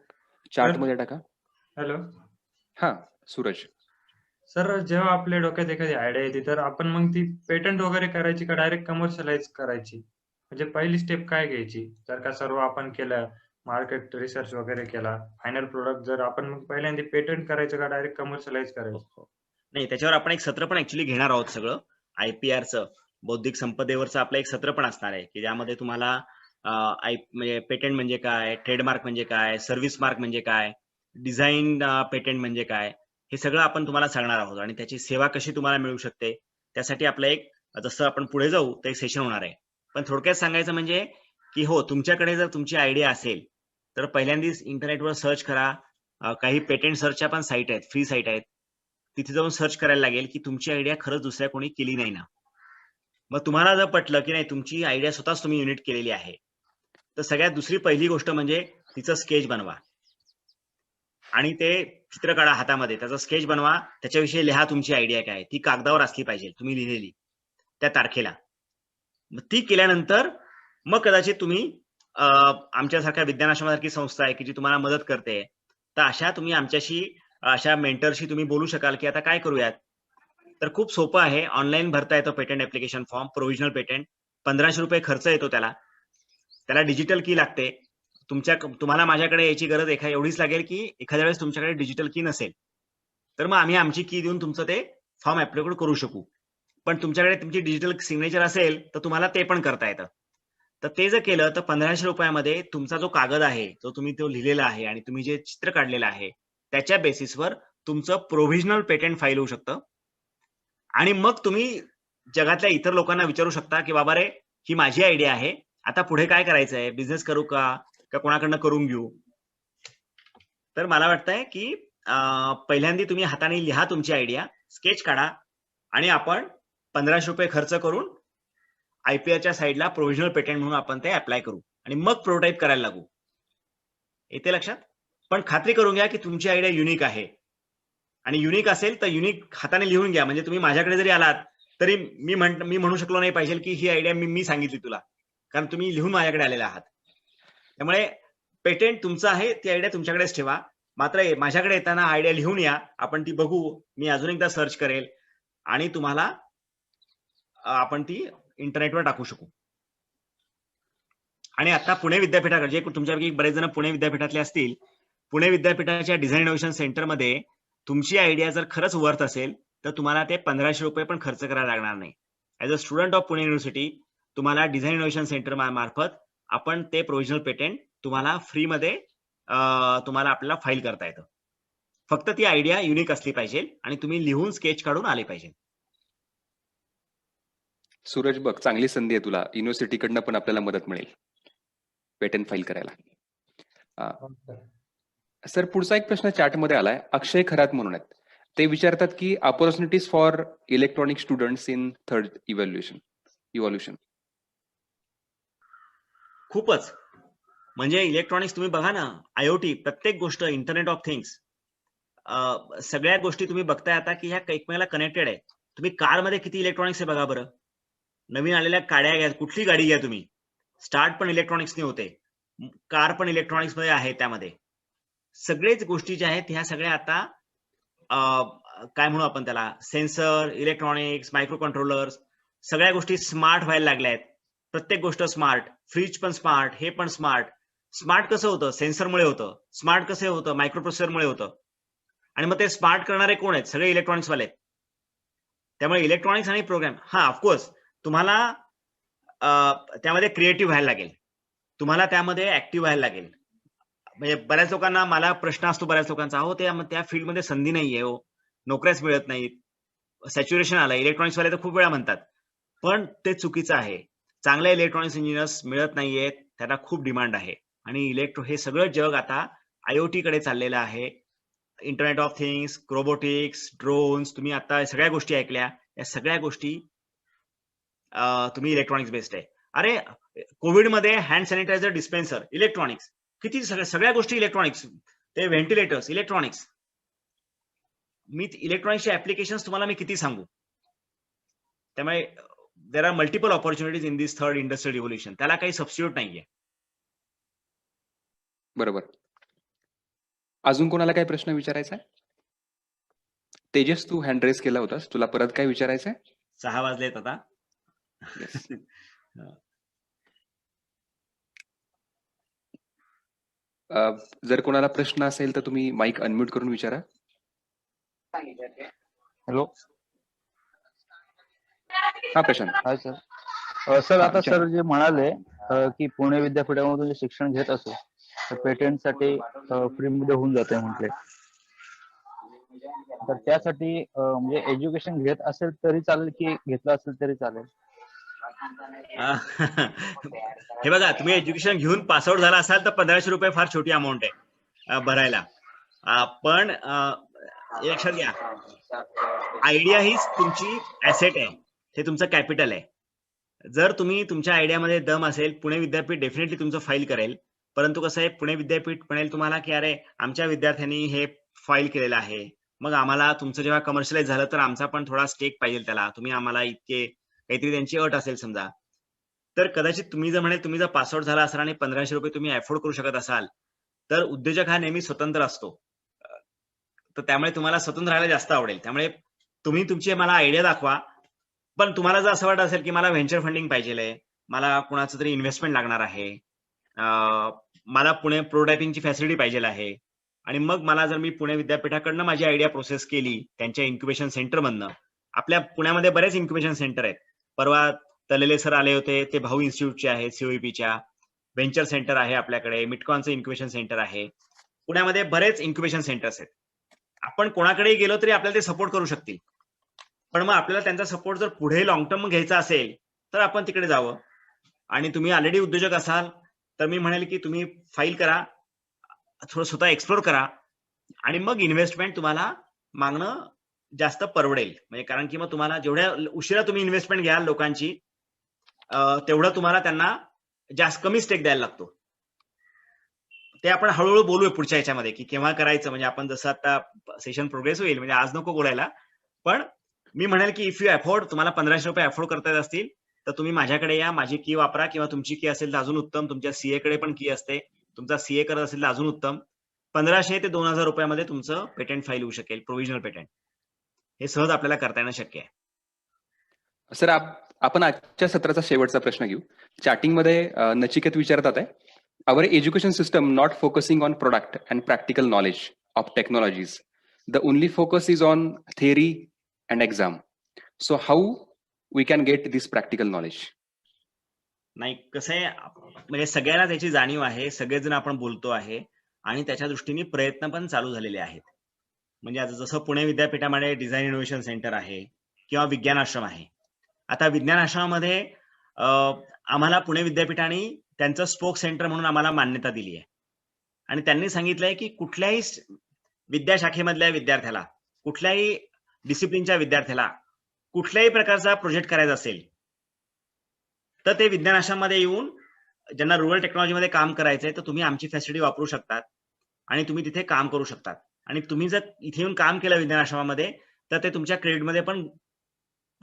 Speaker 1: चॅट मध्ये टाका.
Speaker 7: हॅलो
Speaker 1: हा, सूरज.
Speaker 7: सर, जेव्हा आपल्या डोक्यात एखादी आयडिया येते तर आपण मग ती पेटंट वगैरे करायची का डायरेक्ट कमर्शियलाइज करायची? म्हणजे पहिली स्टेप काय घ्यायची? जर का सर्व आपण केलं, मार्केट रिसर्च वगैरे केला, फायनल प्रोडक्ट जर आपण मग पहिल्यांदा पेटंट करायचं का डायरेक्ट कमर्शियलाइज करायचं?
Speaker 3: नाही, त्याच्यावर आपण एक सत्र पण ऍक्च्युली घेणार आहोत. सगळं IPRचं, बौद्धिक संपदेवरचं आपलं एक सत्र पण असणार आहे की ज्यामध्ये तुम्हाला म्हणजे पेटंट म्हणजे काय, ट्रेडमार्क म्हणजे काय, सर्व्हिस मार्क म्हणजे काय, डिझाईन पेटंट म्हणजे काय, हे सगळं आपण तुम्हाला सांगणार आहोत आणि त्याची सेवा कशी तुम्हाला मिळू शकते त्यासाठी आपलं एक, जसं आपण पुढे जाऊ ते एक सेशन होणार आहे. पण थोडक्यात सांगायचं म्हणजे की हो, तुमच्याकडे जर तुमची आयडिया असेल तर पहिल्यांदाच इंटरनेटवर सर्च करा. काही पेटंट सर्चच्या पण साईट आहेत, फ्री साईट आहेत, तिथे जाऊन सर्च करायला लागेल की तुमची आयडिया खरंच दुसऱ्या कोणी केली नाही ना. मग तुम्हाला जर पटलं की नाही तुमची आयडिया स्वतःच तुम्ही युनिट केलेली आहे, तर सगळ्यात दुसरी पहिली गोष्ट म्हणजे तिचं स्केच बनवा आणि ते चित्र काढा हातामध्ये, त्याचा स्केच बनवा, त्याच्याविषयी लिहा तुमची आयडिया काय, ती कागदावर असली पाहिजे तुम्ही लिहिलेली त्या तारखेला. मग ती केल्यानंतर मग कदाचित तुम्ही आमच्यासारख्या विज्ञानाश्रमासारखी संस्था आहे की जी तुम्हाला मदत करते, तर अशा तुम्ही आमच्याशी, अशा मेंटरशी तुम्ही बोलू शकाल की आता काय करूयात. तर खूप सोपं आहे, ऑनलाईन भरता येतो patent application form, provisional patent. 1500 रुपये खर्च येतो त्याला डिजिटल की लागते. तुम्हाला माझ्याकडे याची गरज एवढीच लागेल की एखाद्या वेळेस तुमच्याकडे डिजिटल की नसेल, तर मग आम्ही आमची की देऊन तुमचं ते फॉर्म ऍप्लिकेट करू शकू. पण तुमच्याकडे तुमची डिजिटल सिग्नेचर असेल तर तुम्हाला ते पण करता येतं. तर ते जर केलं तर 1500 रुपयामध्ये तुमचा जो कागद आहे, जो तुम्ही तो लिहिलेला आहे आणि तुम्ही जे चित्र काढलेलं आहे, त्याच्या बेसिसवर तुमचं प्रोव्हिजनल पेटंट फाईल होऊ शकतं. आणि मग तुम्ही जगातल्या इतर लोकांना विचारू शकता की बाबा रे, ही माझी आयडिया आहे, आता पुढे काय करायचं आहे, बिझनेस करू का कोणाकडनं करून घेऊ. तर मला वाटतंय की पहिल्यांदा तुम्ही हाताने लिहा तुमची आयडिया, स्केच काढा आणि आपण 1500 रुपये खर्च करून IPRच्या साईडला प्रोव्हिजनल पेटंट म्हणून आपण ते अप्लाय करू आणि मग प्रोटोटाइप करायला लागू. येते लक्षात? पण खात्री करून घ्या की तुमची आयडिया युनिक आहे आणि युनिक असेल तर युनिक हाताने लिहून घ्या. म्हणजे तुम्ही माझ्याकडे जरी आलात तरी मी म्हणू शकलो नाही पाहिजे की ही आयडिया मी सांगितली तुला, कारण तुम्ही लिहून माझ्याकडे आलेला आहात. त्यामुळे पेटंट तुमचं आहे, ती आयडिया तुमच्याकडेच ठेवा. मात्र माझ्याकडे येताना आयडिया लिहून या, आपण ती बघू, मी अजून एकदा सर्च करेल आणि तुम्हाला आपण ती इंटरनेटवर टाकू शकू. आणि आता पुणे विद्यापीठाकडे, जे तुमच्यापैकी बरेच जण पुणे विद्यापीठातले असतील, पुणे विद्यापीठाच्या डिझाईन इनोव्हेशन सेंटरमध्ये तुमची आयडिया जर खरंच वर्थ असेल तर तुम्हाला ते 1500 रुपये पण खर्च करायला लागणार नाही. As a student of Pune university तुम्हाला डिझाईन इनोव्हेशन सेंटर मार्फत आपण ते प्रोव्हिजनल पेटंट तुम्हाला फ्रीमध्ये तुम्हाला आपल्याला फाईल करता येतं. फक्त ती आयडिया युनिक असली पाहिजे आणि तुम्ही लिहून स्केच काढून आले पाहिजे.
Speaker 1: सूरज, बघ, चांगली संधी आहे तुला, युनिव्हर्सिटीकडनं पण आपल्याला मदत मिळेल पेटंट फाईल करायला. सर, पुढचा एक प्रश्न चॅटमध्ये आलाय, अक्षय खरात म्हणून आहेत. ते विचारतात की opportunities for electronic students in third evolution.
Speaker 3: खूपच, म्हणजे इलेक्ट्रॉनिक्स तुम्ही बघा ना, IoT, प्रत्येक गोष्ट, इंटरनेट ऑफ थिंग्स, सगळ्या गोष्टी तुम्ही बघताय आता की ह्या एकमेकाला कनेक्टेड आहे. तुम्ही कारमध्ये किती इलेक्ट्रॉनिक्स आहे बघा बरं. नवीन आलेल्या गाड्या घ्या, कुठली गाडी घ्या तुम्ही, स्टार्ट पण इलेक्ट्रॉनिक्सने होते, कार पण इलेक्ट्रॉनिक्स मध्ये आहे. त्यामध्ये सगळेच गोष्टी ज्या आहेत ह्या सगळ्या आता काय म्हणू आपण त्याला, सेन्सर, इलेक्ट्रॉनिक्स, मायक्रो कंट्रोलर्स, सगळ्या गोष्टी स्मार्ट व्हायला लागल्या आहेत. प्रत्येक गोष्ट स्मार्ट, फ्रीज पण स्मार्ट, हे पण स्मार्ट. स्मार्ट कसं होतं? सेन्सरमुळे होतं. स्मार्ट कसं होतं? मायक्रो प्रोसेसरमुळे होतं. आणि मग ते स्मार्ट करणारे कोण आहेत? सगळे इलेक्ट्रॉनिक्स वाले आहेत. त्यामुळे इलेक्ट्रॉनिक्स आणि प्रोग्राम, हा ऑफकोर्स तुम्हाला त्यामध्ये क्रिएटिव्ह व्हायला लागेल, तुम्हाला त्यामध्ये ऍक्टिव्ह व्हायला लागेल. म्हणजे बऱ्याच लोकांना, मला प्रश्न असतो बऱ्याच लोकांचा, हो त्या फील्डमध्ये संधी नाहीये, हो नोकऱ्याच मिळत नाहीत, सॅच्युरेशन आलं. इलेक्ट्रॉनिक्स वाले तर खूप वेळा म्हणतात, पण ते चुकीचं आहे. चांगले इलेक्ट्रॉनिक्स इंजिनियर्स मिळत नाहीयेत, त्यांना खूप डिमांड आहे. आणि हे सगळं जग आता IoT कडे चाललेलं आहे. Internet of things, robotics, drones, तुम्ही आता सगळ्या गोष्टी ऐकल्या, या सगळ्या गोष्टी तुम्ही इलेक्ट्रॉनिक्स बेस्ड आहे. अरे कोविडमध्ये हँड सॅनिटायझर डिस्पेन्सर इलेक्ट्रॉनिक्स, किती सगळ्या गोष्टी इलेक्ट्रॉनिक्स, ते व्हेंटिलेटर्स इलेक्ट्रॉनिक्स. मी इलेक्ट्रॉनिक्सचे ऍप्लिकेशन्स तुम्हाला मी किती सांगू. त्यामुळे there are multiple opportunities in this third industrial revolution. त्याला काही सबस्टिट्यूट नाहीये.
Speaker 1: बरोबर. अजून कोणाला काही प्रश्न विचारायचा आहे? तेजस, तू हँड रेस केला होतास, तुला परत काय विचारायचं आहे?
Speaker 3: 6 वाजलेत आता.
Speaker 1: Yes. जर कोणाला प्रश्न असेल तर तुम्ही माईक अनम्यूट करून विचारा.
Speaker 5: हॅलो.
Speaker 1: हा प्रशांत.
Speaker 5: Hi sir. सर आता
Speaker 1: विचारा.
Speaker 5: सर जे म्हणाले की पुणे विद्यापीठामधून जे शिक्षण घेत असो तर पेटंटसाठी फ्रीमध्ये होऊन जाते म्हटले, तर त्यासाठी म्हणजे एज्युकेशन घेत असेल तरी चालेल की घेतलं असेल तरी चालेल?
Speaker 3: हे बघा, तुम्ही एज्युकेशन घेऊन पासआउट झाला असाल तर 1500 रुपये फार छोटी अमाऊंट आहे भरायला. पण लक्षात घ्या, आयडिया हीच तुमची ऍसेट आहे, हे तुमचं कॅपिटल आहे. जर तुम्ही तुमच्या आयडियामध्ये दम असेल, पुणे विद्यापीठ डेफिनेटली तुमचं फाईल करेल. परंतु कसं आहे, पुणे विद्यापीठ म्हणेल तुम्हाला की अरे आमच्या विद्यार्थ्यांनी हे फाईल केलेलं आहे, मग आम्हाला तुमचं जेव्हा कमर्शियलाइज झालं तर आमचा पण थोडा स्टेक पाहिजे त्याला, तुम्ही आम्हाला इतके, काहीतरी त्यांची अट असेल समजा. तर कदाचित तुम्ही जर तुम्ही जर पासआउट झाला असाल आणि 1500 रुपये तुम्ही अफोर्ड करू शकत असाल, तर उद्योजक हा नेहमी स्वतंत्र असतो. तर त्यामुळे तुम्हाला स्वतंत्र राहायला जास्त आवडेल. त्यामुळे तुम्ही तुमची मला आयडिया दाखवा. पण तुम्हाला जर असं वाटत असेल की मला व्हेंचर फंडिंग पाहिजे, मला कुणाचं तरी इन्व्हेस्टमेंट लागणार आहे, मला पुणे प्रोटोटायपिंगची फॅसिलिटी पाहिजे आहे, आणि मग मला जर मी पुणे विद्यापीठाकडनं माझी आयडिया प्रोसेस केली त्यांच्या इन्क्युबेशन सेंटर मधनं. आपल्या पुण्यामध्ये बरेच इन्क्युबेशन सेंटर आहेत. परवा तलेले सर आले होते, ते भाऊ इन्स्टिट्यूटचे आहेत, COEPच्या. व्हेंचर सेंटर आहे आपल्याकडे, मिटकॉनचं इन्क्युबेशन सेंटर आहे. पुण्यामध्ये बरेच इन्क्युबेशन सेंटर्स आहेत. आपण कोणाकडेही गेलो तरी आपल्याला ते सपोर्ट करू शकतील. पण मग आपल्याला त्यांचा सपोर्ट जर पुढे लॉंग टर्म घ्यायचा असेल तर आपण तिकडे जावं. आणि तुम्ही ऑलरेडी उद्योजक असाल तर मी म्हणेल की तुम्ही फाईल करा, थोडं स्वतः एक्सप्लोर करा, आणि मग इन्व्हेस्टमेंट तुम्हाला मागणं जास्त परवडेल. म्हणजे कारण की मग तुम्हाला जेवढ्या उशिरा तुम्ही इन्व्हेस्टमेंट घ्याल लोकांची, तेवढं तुम्हाला त्यांना जास्त कमी स्टेक द्यायला लागतो. ते आपण हळूहळू बोलूया पुढच्या ह्याच्यामध्ये की केव्हा करायचं. म्हणजे आपण जसं आता सेशन प्रोग्रेस होईल, म्हणजे आज नको बोलायला, पण मी म्हणेल की इफ यू अफोर्ड, तुम्हाला 1500 रुपये अफोर्ड करता येत असतील तर तुम्ही माझ्याकडे या, माझी की वापरा, किंवा तुमची की असेल तर अजून उत्तम, तुमच्या CA कडे पण की असते, तुमचा CA करत असेल तर अजून उत्तम. 1500 ते 2000 रुपयामध्ये तुमचं पेटंट फाईल होऊ शकेल, प्रोव्हिजनल पेटंट. हे सहज आपल्याला करता येणं शक्य आहे.
Speaker 1: सर, आपण आजच्या सत्राचा शेवटचा प्रश्न घेऊ. चॅटिंग मध्ये नचिकेत विचारतात आहे, our education system not focusing on product and practical knowledge of technologies. The only focus is on theory and exam. So how we can get this practical knowledge?
Speaker 3: नाही, कसं आहे, म्हणजे सगळ्यांना त्याची जाणीव आहे, सगळेजण आपण बोलतो आहे, आणि त्याच्या दृष्टीने प्रयत्न पण चालू झालेले आहेत. म्हणजे आता जसं पुणे विद्यापीठामध्ये डिझाईन इनोव्हेशन सेंटर आहे किंवा विज्ञान आश्रम आहे. आता विज्ञान आश्रमामध्ये आम्हाला पुणे विद्यापीठाने त्यांचं स्पोक सेंटर म्हणून आम्हाला मान्यता दिली आहे, आणि त्यांनी सांगितलंय की कुठल्याही विद्याशाखेमधल्या विद्यार्थ्याला, कुठल्याही डिसिप्लिनच्या विद्यार्थ्याला कुठल्याही प्रकारचा प्रोजेक्ट करायचा असेल तर ते विज्ञान आश्रममध्ये येऊन, ज्यांना रुरल टेक्नॉलॉजीमध्ये काम करायचंय, तर तुम्ही आमची फॅसिलिटी वापरू शकतात आणि तुम्ही तिथे काम करू शकतात. आणि तुम्ही जर इथे येऊन काम केलं विज्ञान आश्रमामध्ये तर ते तुमच्या क्रेडिटमध्ये पण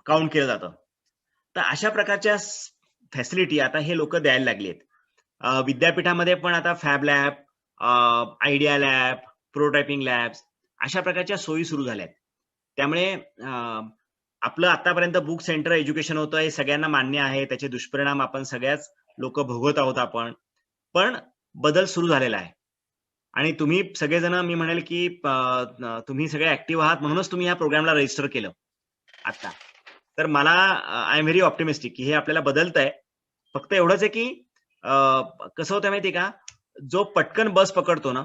Speaker 3: काउंट केलं जातं. तर अशा प्रकारच्या फॅसिलिटी आता हे लोक द्यायला लागली आहेत. विद्यापीठामध्ये पण आता fab lab, idea lab, prototyping labs अशा प्रकारच्या सोयी सुरू झाल्यात. त्यामुळे आपलं आतापर्यंत बुक सेंटर एज्युकेशन होतं हे सगळ्यांना मान्य आहे. त्याचे दुष्परिणाम आपण सगळ्याच लोक भोगत आहोत आपण, पण बदल सुरू झालेला आहे. आणि तुम्ही सगळेजण मी म्हणेल की तुम्ही सगळे ऍक्टिव्ह आहात म्हणूनच तुम्ही या प्रोग्रामला रजिस्टर केलं आता. तर मला आय एम व्हेरी ऑप्टिमिस्टिक की हे आपल्याला बदलत आहे. फक्त एवढंच आहे की कसं होतं माहिती का, जो पटकन बस पकडतो ना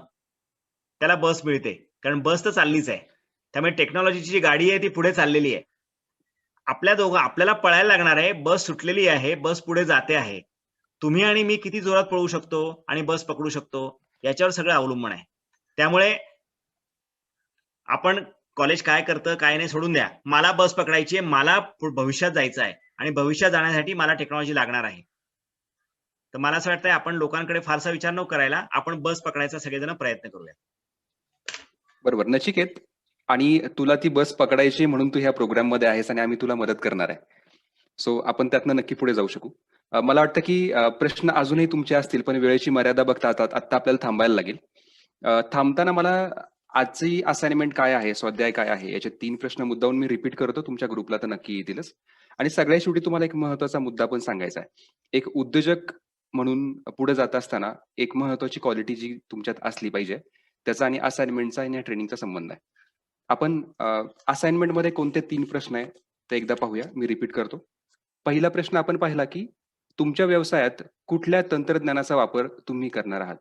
Speaker 3: त्याला बस मिळते, कारण बस तर चाललीच आहे. त्यामुळे टेक्नॉलॉजीची जी गाडी आहे ती पुढे चाललेली आहे. आपल्याला पळायला लागणार आहे. बस सुटलेली आहे, बस पुढे जाते आहे. तुम्ही आणि मी किती जोरात पळू शकतो आणि बस पकडू शकतो याच्यावर सगळं अवलंबून आहे. त्यामुळे आपण कॉलेज काय करतं काय नाही सोडून द्या. मला बस पकडायची आहे, मला भविष्यात जायचं आहे आणि भविष्यात जाण्यासाठी मला टेक्नॉलॉजी लागणार आहे. तर मला असं वाटतंय आपण लोकांकडे फारसा विचार न करायला आपण बस पकडायचा सगळेजण प्रयत्न करूया.
Speaker 1: बरोबर नचिकेत, आणि तुला ती बस पकडायची म्हणून तू ह्या प्रोग्राम मध्ये आहेस आणि आम्ही तुला मदत करणार आहे. सो आपण त्यातनं नक्की पुढे जाऊ शकू. मला वाटतं की प्रश्न अजूनही तुमचे असतील, पण वेळेची मर्यादा बघता आता आपल्याला थांबायला लागेल. थांबताना मला आजची असाइनमेंट काय आहे, स्वाध्याय काय आहे, याचे 3 प्रश्न मुद्दाहून मी रिपीट करतो. तुमच्या ग्रुपला तर नक्की येतीलच. आणि सगळ्यात शेवटी तुम्हाला एक महत्वाचा मुद्दा पण सांगायचा आहे. एक उद्योजक म्हणून पुढे जात असताना एक महत्वाची क्वालिटी जी तुमच्यात असली पाहिजे, त्याचा आणि असाइनमेंटचा आणि ट्रेनिंगचा संबंध आहे. आपण असाइनमेंट मध्ये कोणते 3 प्रश्न आहे ते एकदा पाहूया. मी रिपीट करतो. पहिला प्रश्न आपण पाहिला की तुमच्या व्यवसायात कुठल्या तंत्रज्ञानाचा वापर तुम्ही करणार आहात.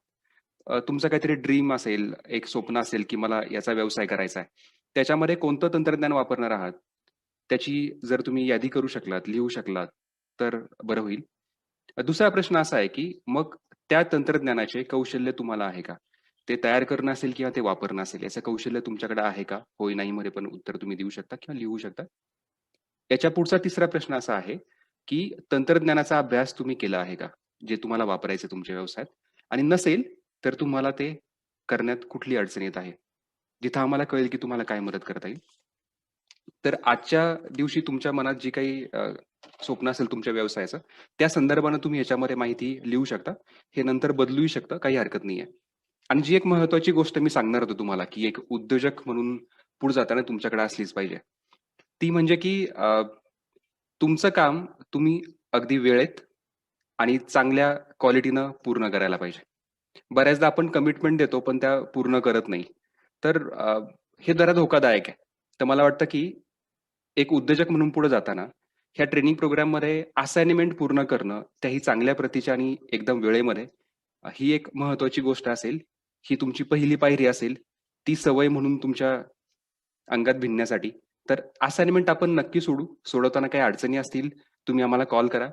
Speaker 1: तुमचं काहीतरी ड्रीम असेल, एक स्वप्न असेल की मला याचा व्यवसाय करायचा आहे. त्याच्यामध्ये कोणतं तंत्रज्ञान वापरणार आहात त्याची जर तुम्ही यादी करू शकलात, लिहू शकलात तर बरं होईल. दुसरा प्रश्न असा आहे की मग त्या तंत्रज्ञानाचे कौशल्य तुम्हाला आहे का? ते तयार करणं असेल किंवा ते वापरणं असेल, याचं कौशल्य तुमच्याकडे आहे का? होय नाही मध्ये पण उत्तर तुम्ही देऊ शकता किंवा लिहू शकता. याच्या पुढचा तिसरा प्रश्न असा आहे की तंत्रज्ञानाचा अभ्यास तुम्ही केला आहे का, जे तुम्हाला वापरायचं तुमच्या व्यवसायात? आणि नसेल तर तुम्हाला ते करण्यात कुठली अडचण येत आहे, जिथं आम्हाला कळेल की तुम्हाला काय मदत करता येईल. तर आजच्या दिवशी तुमच्या मनात जी काही स्वप्न असेल तुमच्या व्यवसायाचं, त्या संदर्भानं तुम्ही याच्यामध्ये माहिती लिहू शकता. हे नंतर बदलूही शकता, काही हरकत नाहीये. आणि जी एक महत्वाची गोष्ट मी सांगणार होतो तुम्हाला की एक उद्योजक म्हणून पुढे जाताना तुमच्याकडे असलीच पाहिजे, ती म्हणजे की तुमचं काम तुम्ही अगदी वेळेत आणि चांगल्या क्वालिटीनं पूर्ण करायला पाहिजे. बऱ्याचदा आपण कमिटमेंट देतो पण त्या पूर्ण करत नाही, तर हे जरा धोकादायक आहे. तर मला वाटतं की एक उद्योजक म्हणून पुढे जाताना ह्या ट्रेनिंग प्रोग्राममध्ये असाइनमेंट पूर्ण करणं, त्याही चांगल्या प्रतीच्या आणि एकदम वेळेमध्ये, ही एक महत्वाची गोष्ट असेल. ही तुमची पहिली पायरी असेल, ती सवय म्हणून तुमच्या अंगात भिनण्यासाठी. तर असाइनमेंट आपण नक्की सोडवताना काही अडचणी असतील तुम्ही आम्हाला कॉल करा.